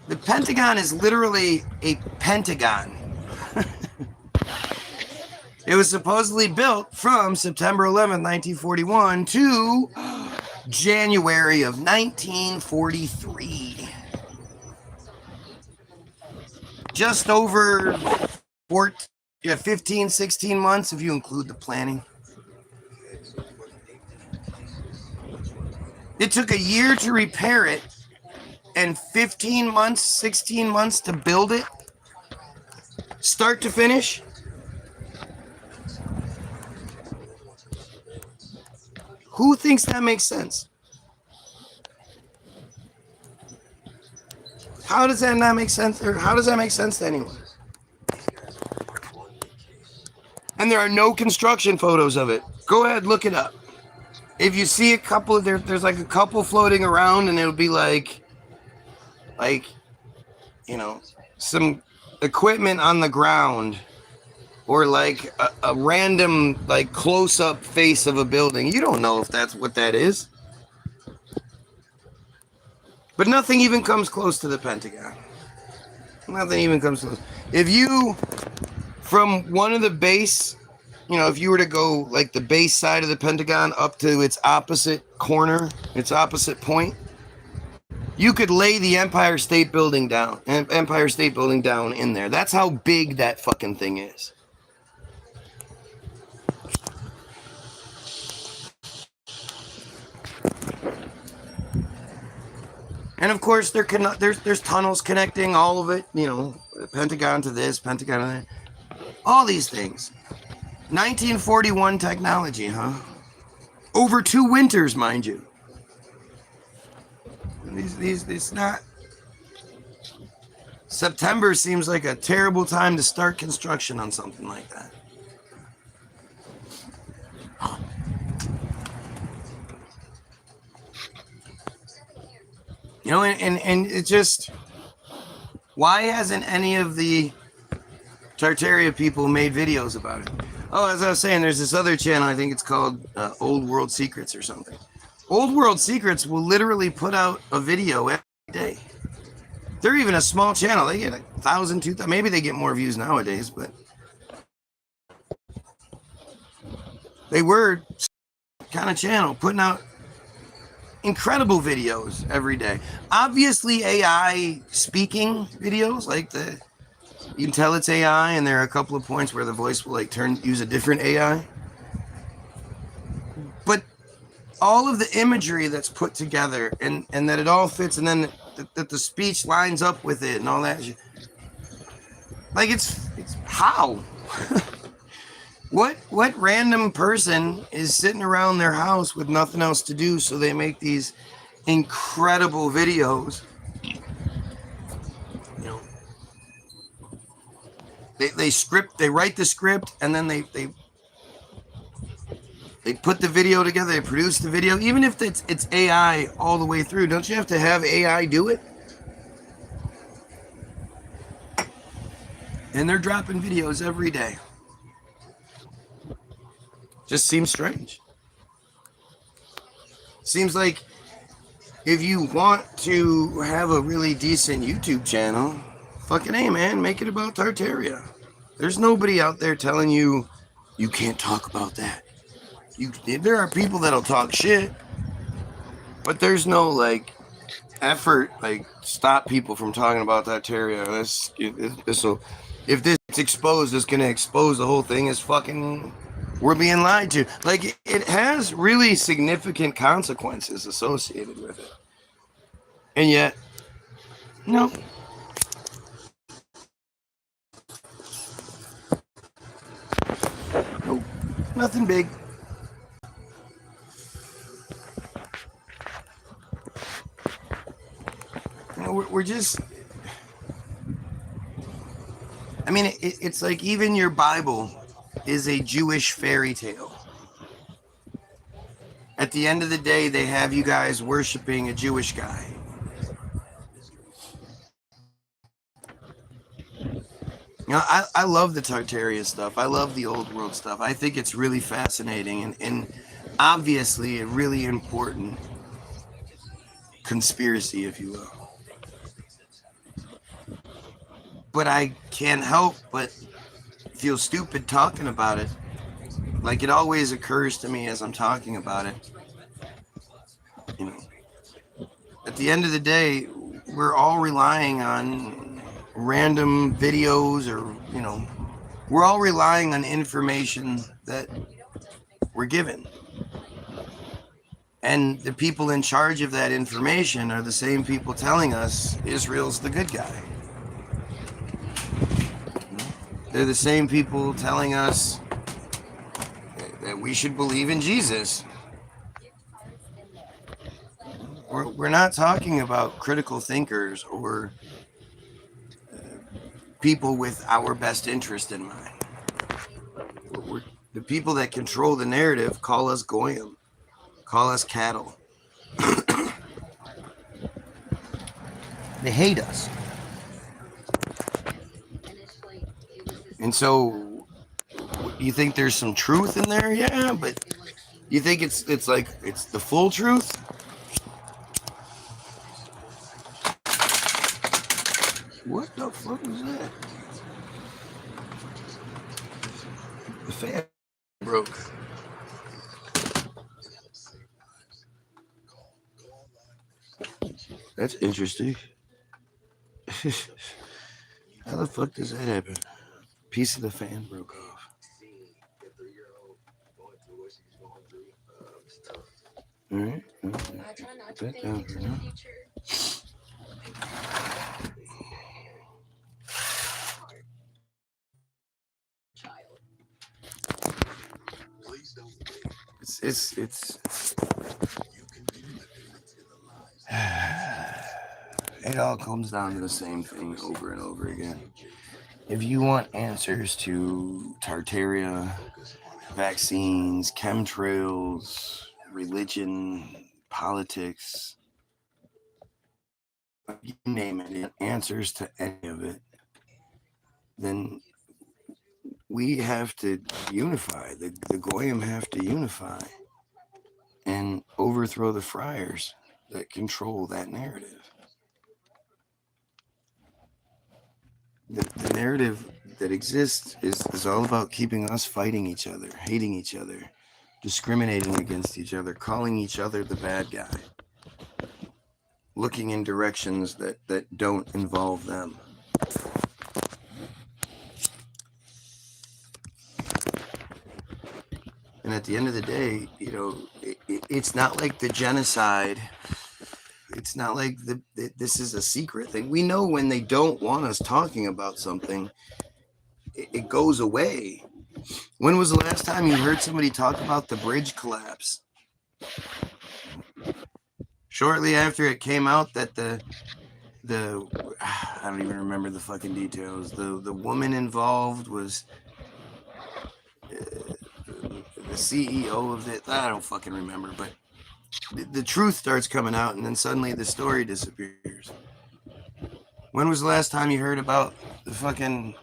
the Pentagon is literally a pentagon. It was supposedly built from September 11th, 1941 to January of 1943. Just over 15, 16 months if you include the planning. It took a year to repair it and 15 months, 16 months to build it, start to finish. Who thinks that makes sense? How does that not make sense? Or how does that make sense to anyone? And there are no construction photos of it. Go ahead, look it up. If you see a couple, there's like a couple floating around, and it'll be like, you know, some equipment on the ground, or like a random like close-up face of a building. You don't know if that's what that is. But nothing even comes close to the Pentagon. Nothing even comes close. If you, from one of the base, you know, if you were to go like the base side of the Pentagon up to its opposite corner, its opposite point, you could lay the Empire State Building down in there. That's how big that fucking thing is. And of course, there's tunnels connecting all of it, you know, Pentagon to this, Pentagon to that. All these things. 1941 technology, huh? Over 2 winters, mind you. It's not. September seems like a terrible time to start construction on something like that. You know, and it just, why hasn't any of the Tartaria people made videos about it? Oh, as I was saying, there's this other channel, I think it's called Old World Secrets or something. Old World Secrets will literally put out a video every day. They're even a small channel. They get 1,000, 2,000, maybe they get more views nowadays, but They were kind of channel, putting out incredible videos every day. Obviously, AI speaking videos, like you can tell it's AI, and there are a couple of points where the voice will like use a different AI. But all of the imagery that's put together, and that it all fits, and then that the speech lines up with it, and all that. Like it's how. What random person is sitting around their house with nothing else to do, so they make these incredible videos? You know, they write the script, and then they put the video together, they produce the video. Even if it's AI all the way through, don't you have to have AI do it? And they're dropping videos every day. Just seems strange. Seems like if you want to have a really decent YouTube channel, fucking hey man, make it about Tartaria. There's nobody out there telling you you can't talk about that. There are people that'll talk shit, but there's no like effort like stop people from talking about Tartaria. If this exposed, it's gonna expose the whole thing as fucking we're being lied to. Like it has really significant consequences associated with it. And yet, no. Nope. Nothing big. You know, we're just. I mean, it's like even your Bible is a Jewish fairy tale. At the end of the day, they have you guys worshiping a Jewish guy. You know, I love the Tartaria stuff. I love the old world stuff. I think it's really fascinating and obviously a really important conspiracy, if you will. But I can't help but feel stupid talking about it. Like it always occurs to me as I'm talking about it. You know, at the end of the day, we're all relying on random videos or, you know, we're all relying on information that we're given. And the people in charge of that information are the same people telling us Israel's the good guy. They're the same people telling us that we should believe in Jesus. We're not talking about critical thinkers or people with our best interest in mind. The people that control the narrative call us Goyim, call us cattle. They hate us. And so, you think there's some truth in there? Yeah, but you think it's like it's the full truth? What the fuck was that? The fan broke. That's interesting. How the fuck does that happen? Piece of the fan broke off. All right. Put that down for now. It's it all comes down to the same thing over and over again. If you want answers to Tartaria, vaccines, chemtrails, religion, politics, you name it, answers to any of it, then we have to unify. The Goyim have to unify and overthrow the friars that control that narrative. The narrative that exists is all about keeping us fighting each other, hating each other, discriminating against each other, calling each other the bad guy, looking in directions that don't involve them. And at the end of the day, it's not like the genocide. It's not like this is a secret thing. We know when they don't want us talking about something, it goes away. When was the last time you heard somebody talk about the bridge collapse? Shortly after it came out that the I don't even remember the fucking details. The woman involved was the CEO of it. I don't fucking remember, but the truth starts coming out, and then suddenly the story disappears. When was the last time you heard about the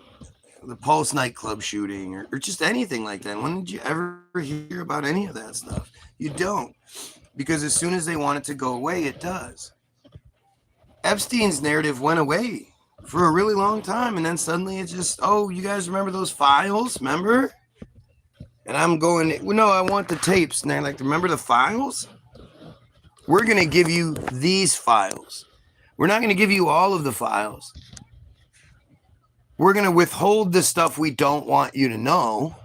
Pulse nightclub shooting or just anything like that? When did you ever hear about any of that stuff? You don't, because as soon as they want it to go away, it does. Epstein's narrative went away for a really long time, and then suddenly it's just, oh, you guys remember those files? Remember? And I'm going, well, no, I want the tapes. And they're like, remember the files? We're going to give you these files. We're not going to give you all of the files. We're going to withhold the stuff we don't want you to know.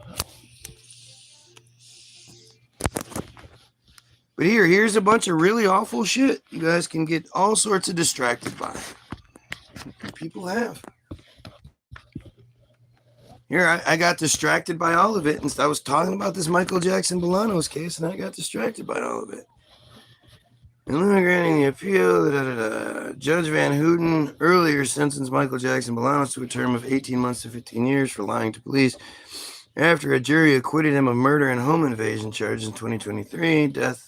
But here's a bunch of really awful shit you guys can get all sorts of distracted by. People have. Here, I got distracted by all of it. And I was talking about this Michael Jackson-Balanos case, and I got distracted by all of it. And then granting the appeal, Judge Van Houten earlier sentenced Michael Jackson-Balanos to a term of 18 months to 15 years for lying to police after a jury acquitted him of murder and home invasion charges in 2023, death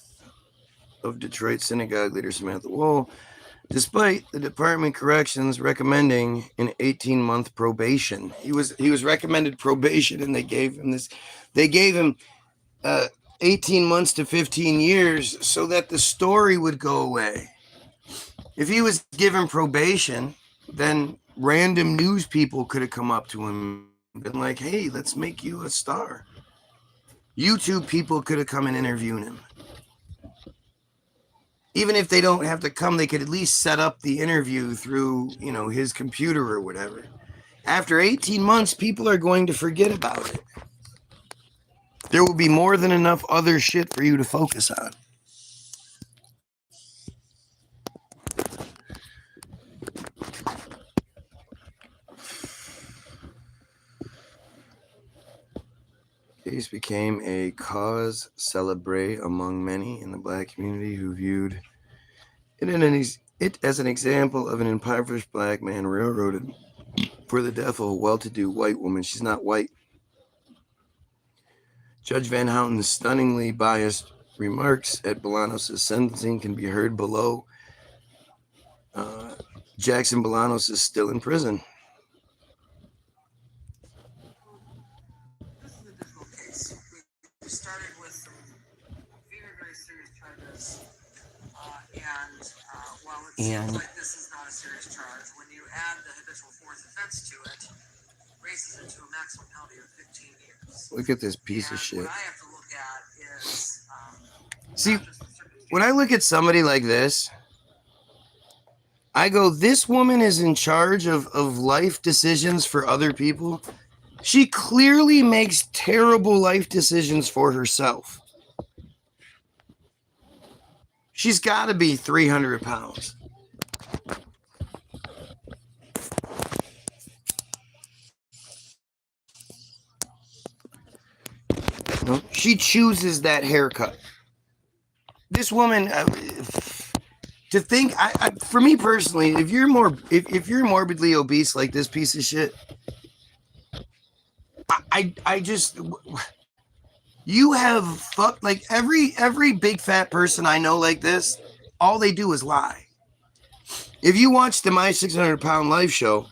of Detroit synagogue leader Samantha Woll, despite the Department of Corrections recommending an 18-month probation. He was recommended probation, and they gave him this. They gave him 18 months to 15 years so that the story would go away. If he was given probation, then random news people could have come up to him and been like, hey, let's make you a star. YouTube people could have come and interviewed him. Even if they don't have to come, they could at least set up the interview through, his computer or whatever. After 18 months, people are going to forget about it. There will be more than enough other shit for you to focus on. Case became a cause célèbre among many in the black community who viewed it as an example of an impoverished black man railroaded for the death of a well-to-do white woman. She's not white. Judge Van Houten's stunningly biased remarks at Balanos' sentencing can be heard below. Jackson-Balanos is still in prison. This is a difficult case. We started with some very, very serious charges. While it seems like this is not a serious charge, when you add the habitual fourth offense to it, raises it to a maximum penalty of 15 years. Look at this piece of shit. What I have to look at is... See, when I look at somebody like this, I go, this woman is in charge of life decisions for other people. She clearly makes terrible life decisions for herself. She's got to be 300 pounds. No, she chooses that haircut. This woman, to think, for me personally, if you're morbidly obese like this piece of shit, I just, you have fucked, like every big fat person I know like this, all they do is lie. If you watch the My 600 Pound Life show,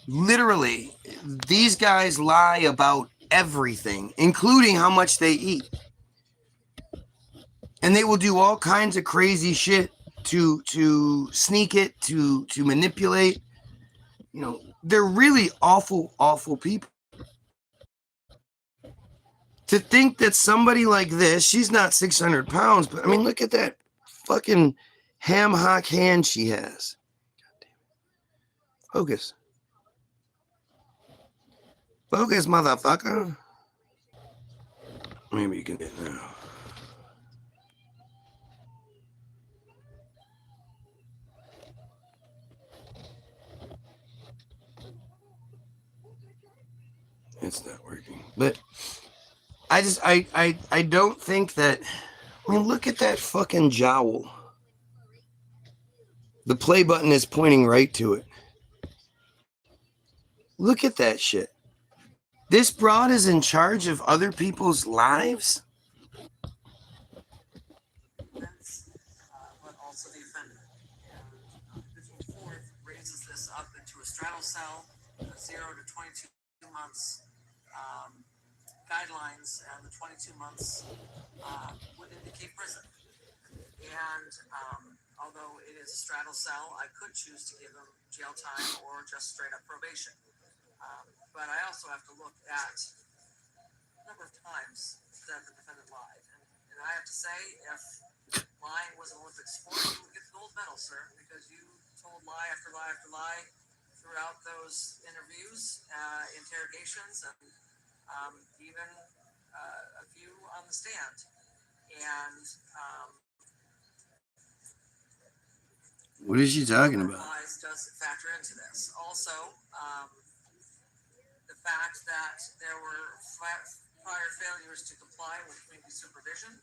literally, these guys lie about everything, including how much they eat. And they will do all kinds of crazy shit to sneak it, to manipulate. They're really awful, awful people. To think that somebody like this, she's not 600 pounds, but I mean, look at that fucking ham hock hand she has. Focus. Focus, motherfucker. Maybe you can get it now. It's not working. But I don't think that. I mean, look at that fucking jowl. The play button is pointing right to it. Look at that shit. This broad is in charge of other people's lives? That's but also the offender. And Division 4th raises this up into a straddle cell, 0 to 22 months guidelines, and the 22 months would indicate prison. And although it is a straddle cell, I could choose to give them jail time or just straight up probation. But I also have to look at the number of times that the defendant lied. And I have to say, if lying was an Olympic sport, you would get the gold medal, sir, because you told lie after lie after lie throughout those interviews, interrogations, and even a few on the stand. And what is she talking about? Lies does factor into this. Also, the fact that there were prior failures to comply with community supervision,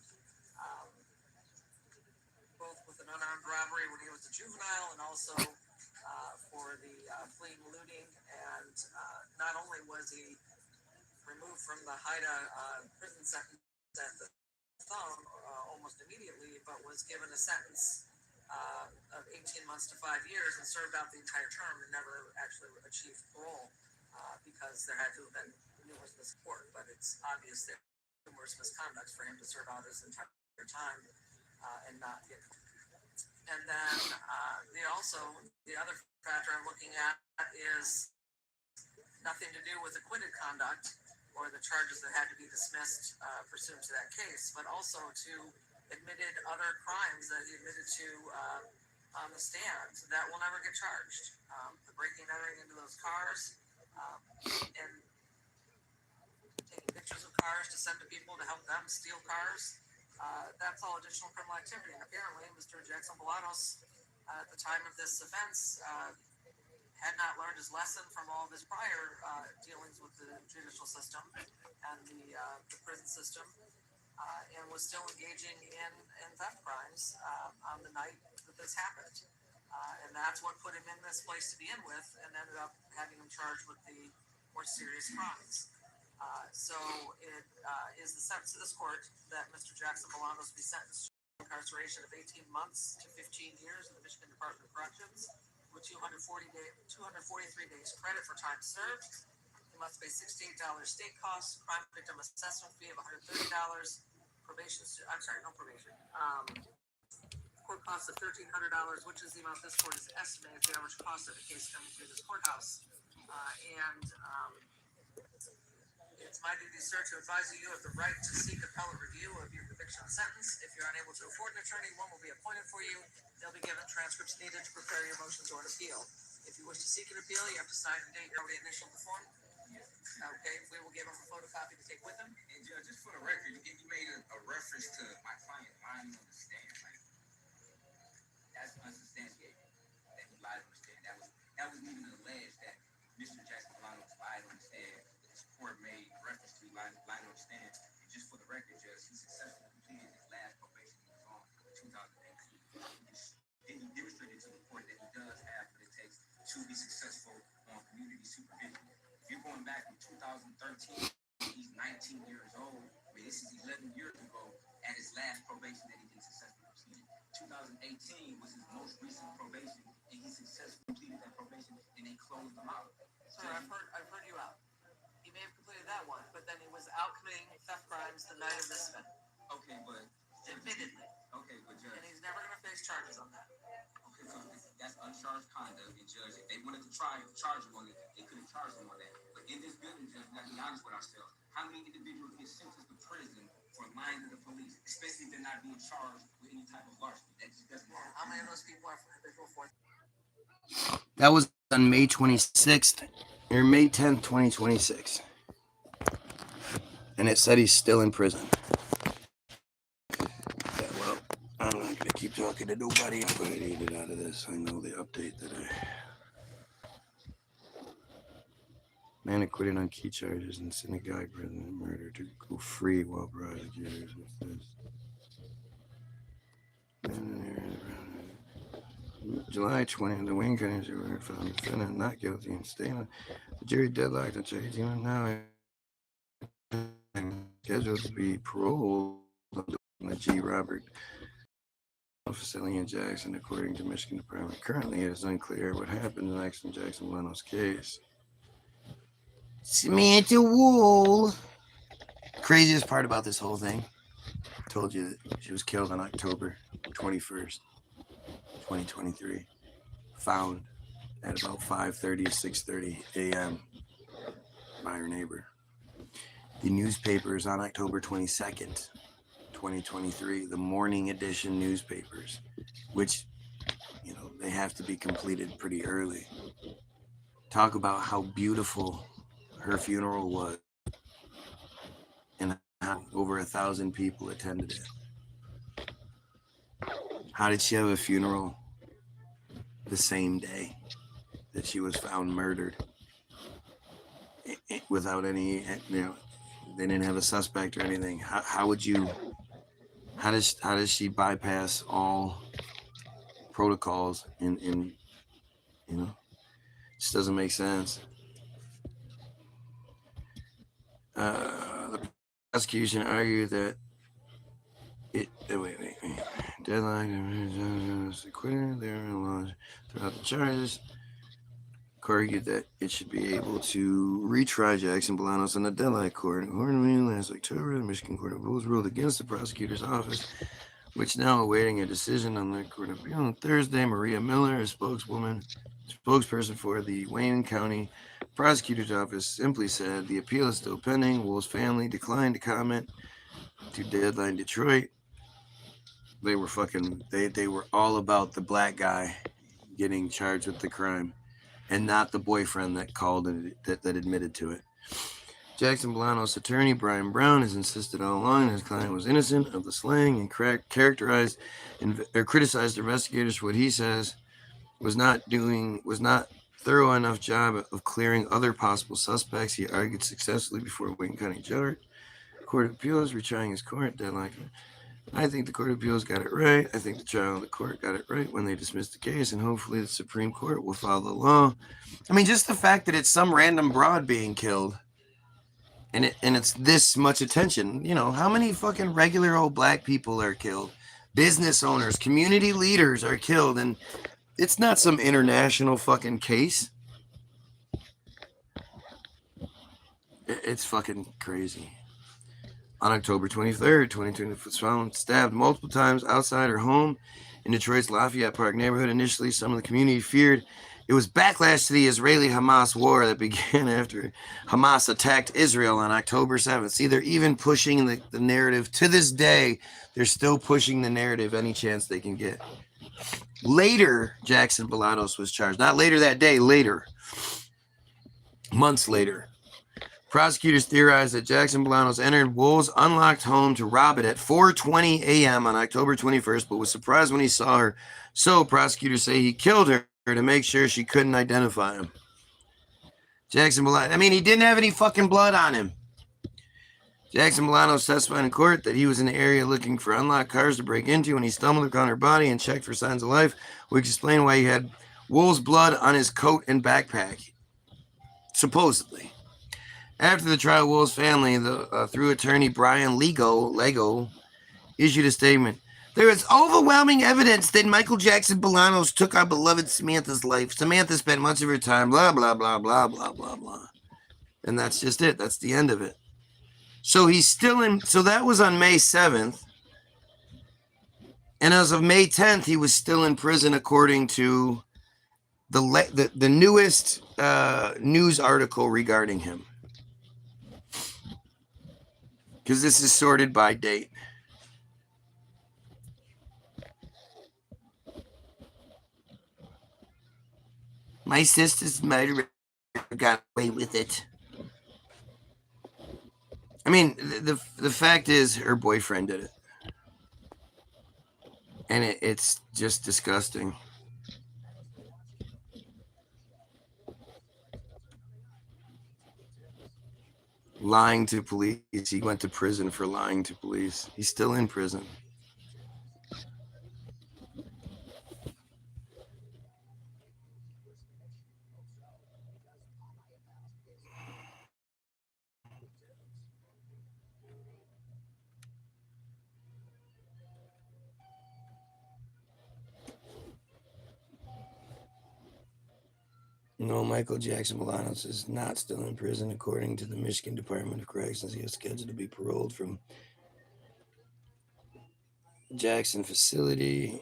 both with an unarmed robbery when he was a juvenile, and also for the fleeing looting. And not only was he removed from the Haida prison sentence at the thumb almost immediately, but was given a sentence of 18 months to 5 years and served out the entire term and never actually achieved parole because there had to have been numerous misconduct. But it's obvious that numerous misconducts for him to serve out his entire time and not get. And then the other factor I'm looking at is nothing to do with acquitted conduct or the charges that had to be dismissed pursuant to that case, but also to admitted other crimes that he admitted to on the stand that will never get charged. The breaking and entering into those cars and taking pictures of cars to send to people to help them steal cars. That's all additional criminal activity. And apparently, Mr. Jackson-Balanos, at the time of this offense, had not learned his lesson from all of his prior dealings with the judicial system and the prison system, and was still engaging in theft crimes on the night that this happened. And that's what put him in this place to begin with, and ended up having him charged with the more serious crimes. So it is the sentence of this court that Mr. Jackson-Balanos be sentenced to incarceration of 18 months to 15 years in the Michigan Department of Corrections, with 243 days credit for time served. He must pay $68 state costs, crime victim assessment fee of $130, court costs of $1,300, which is the amount this court is estimated the average cost of a case coming through this courthouse. It's my duty, sir, to advise you have the right to seek appellate review of your conviction and sentence. If you're unable to afford an attorney, one will be appointed for you. They'll be given transcripts needed to prepare your motions or an appeal. If you wish to seek an appeal, you have to sign the date you already initialed the form. Okay, we will give him a photocopy to take with him. And just for the record, you made a reference to my client lying on the stand. Like, that's unsubstantiated that he lied on the stand. That was even alleged that Mr. Jackson-Balanos lied on the stand. This court made reference to lying on the stand. And just for the record, Judge, he successfully completed his last probation he was on in 2018. And he demonstrated to the court that he does have what it takes to be successful on community supervision. If you're going back from 2013, he's 19 years old. I mean, this is 11 years ago at his last probation that he did successfully completed. 2018 was his most recent probation, and he successfully completed that probation, and they closed him out. Sir, I've heard you out. He may have completed that one, but then he was out committing theft crimes the night of this event. Okay, but admittedly. Okay, but Judge. And he's never going to face charges on that. Okay, so that's uncharged conduct, and Judge, if they wanted to charge him on it, they could have charged him on that. But in this building, Judge, we got to be honest with ourselves. How many individuals get sentenced to That was on May 26th, or May 10th, 2026. And it said he's still in prison. Yeah, well, I'm not going to keep talking to nobody. I'm going to need it out of this. I know the update that man acquitted on key charges in synagogue president murder to go free while prosecutors with this. July 20th, the Wayne County Jury found the defendant not guilty and staying. The jury deadlocked on charge. Even now, scheduled to be paroled on the G. Robert facility in Jackson, according to Michigan Department. Currently, it is unclear what happened in the Jackson-Balanos case. Samantha Wool. Craziest part about this whole thing, I told you that she was killed on October 21st, 2023. Found at about 5:30 to 6:30 a.m. by her neighbor. The newspapers on October 22nd, 2023, the morning edition newspapers, which, you know, they have to be completed pretty early, talk about how beautiful her funeral was and how over 1,000 people attended it. How did she have a funeral the same day that she was found murdered without any, you know, they didn't have a suspect or anything? How would you, how does she bypass all protocols in you know, it just doesn't make sense. The prosecution argued that deadline acquitted throughout the charges. Argued that it should be able to retry Jackson-Balanos in the deadline court. Accordingly, last October, the Michigan Court of Appeals ruled against the prosecutor's office, which now awaiting a decision on the Court of Appeal. On Thursday, Maria Miller, a spokesperson for the Wayne County Prosecutor's Office, simply said the appeal is still pending. Wool's family declined to comment to Deadline Detroit. They were they were all about the black guy getting charged with the crime, and not the boyfriend that called and that admitted to it. Jackson-Balanos attorney Brian Brown has insisted all along that his client was innocent of the slaying and criticized investigators for what he says was not thorough enough job of clearing other possible suspects. He argued successfully before Wayne County Court of Appeals, retrying his court deadline. I think the Court of Appeals got it right. I think the trial of the court got it right when they dismissed the case, and hopefully the Supreme Court will follow the law. I mean, just the fact that it's some random broad being killed, and it's this much attention. You know, how many fucking regular old black people are killed? Business owners, community leaders are killed, and it's not some international fucking case. It's fucking crazy. On October 23rd, 2020, was found stabbed multiple times outside her home in Detroit's Lafayette Park neighborhood. Initially, some of the community feared it was backlash to the Israeli-Hamas war that began after Hamas attacked Israel on October 7th. See, they're even pushing the narrative. To this day, they're still pushing the narrative any chance they can get. Later, Jackson-Balanos was charged. Not later that day, later. Months later. Prosecutors theorized that Jackson-Balanos entered Wool's unlocked home to rob it at 4:20 a.m. on October 21st, but was surprised when he saw her. So prosecutors say he killed her to make sure she couldn't identify him. Jackson-Balanos, I mean, he didn't have any fucking blood on him. Jackson-Balanos testified in court that he was in the area looking for unlocked cars to break into when he stumbled upon her body and checked for signs of life, which explained why he had Wool's blood on his coat and backpack. Supposedly. After the trial, Wool's family, through attorney Brian Lego, issued a statement. There is overwhelming evidence that Michael Jackson-Balanos took our beloved Samantha's life. Samantha spent much of her time, blah, blah, blah, blah, blah, blah, blah. And that's just it. That's the end of it. So he's still in. So that was on May 7th. And as of May 10th, he was still in prison, according to the newest news article regarding him. Because this is sorted by date. My sister's murderer got away with it. I mean, the fact is, her boyfriend did it, and it's just disgusting. Lying to police. He went to prison for lying to police. He's still in prison. No, Michael Jackson-Balanos is not still in prison, according to the Michigan Department of Corrections. He is scheduled to be paroled from Jackson facility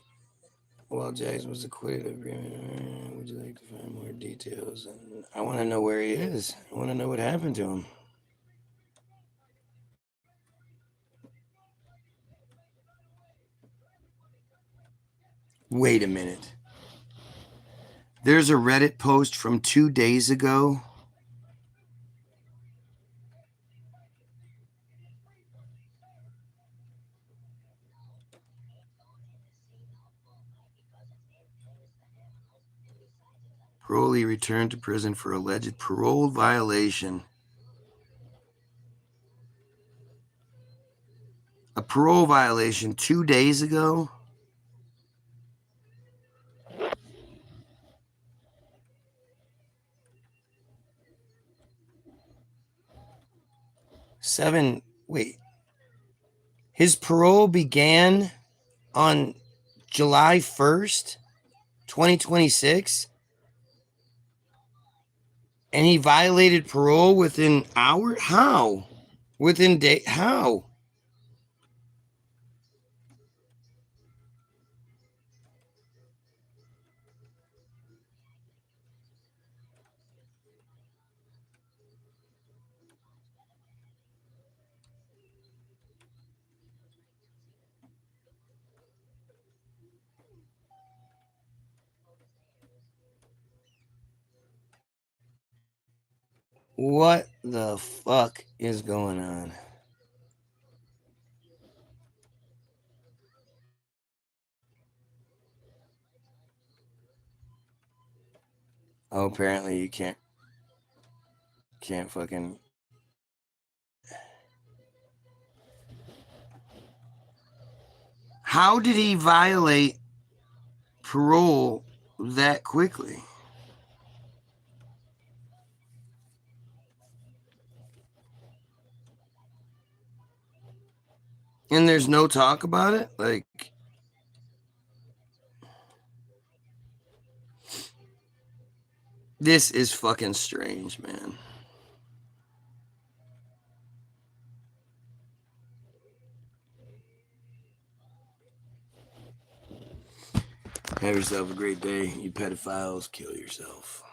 while Jackson was acquitted of agreement. Would you like to find more details? And I want to know where he is. I want to know what happened to him. Wait a minute. There's a Reddit post from 2 days ago. Parolee returned to prison for alleged parole violation. A parole violation 2 days ago? Wait. His parole began on July 1st, 2026? And he violated parole within hours? How? Within day? How? What the fuck is going on? Oh, apparently you can't fucking. How did he violate parole that quickly? And there's no talk about it? Like, this is fucking strange, man. Have yourself a great day. You pedophiles, kill yourself.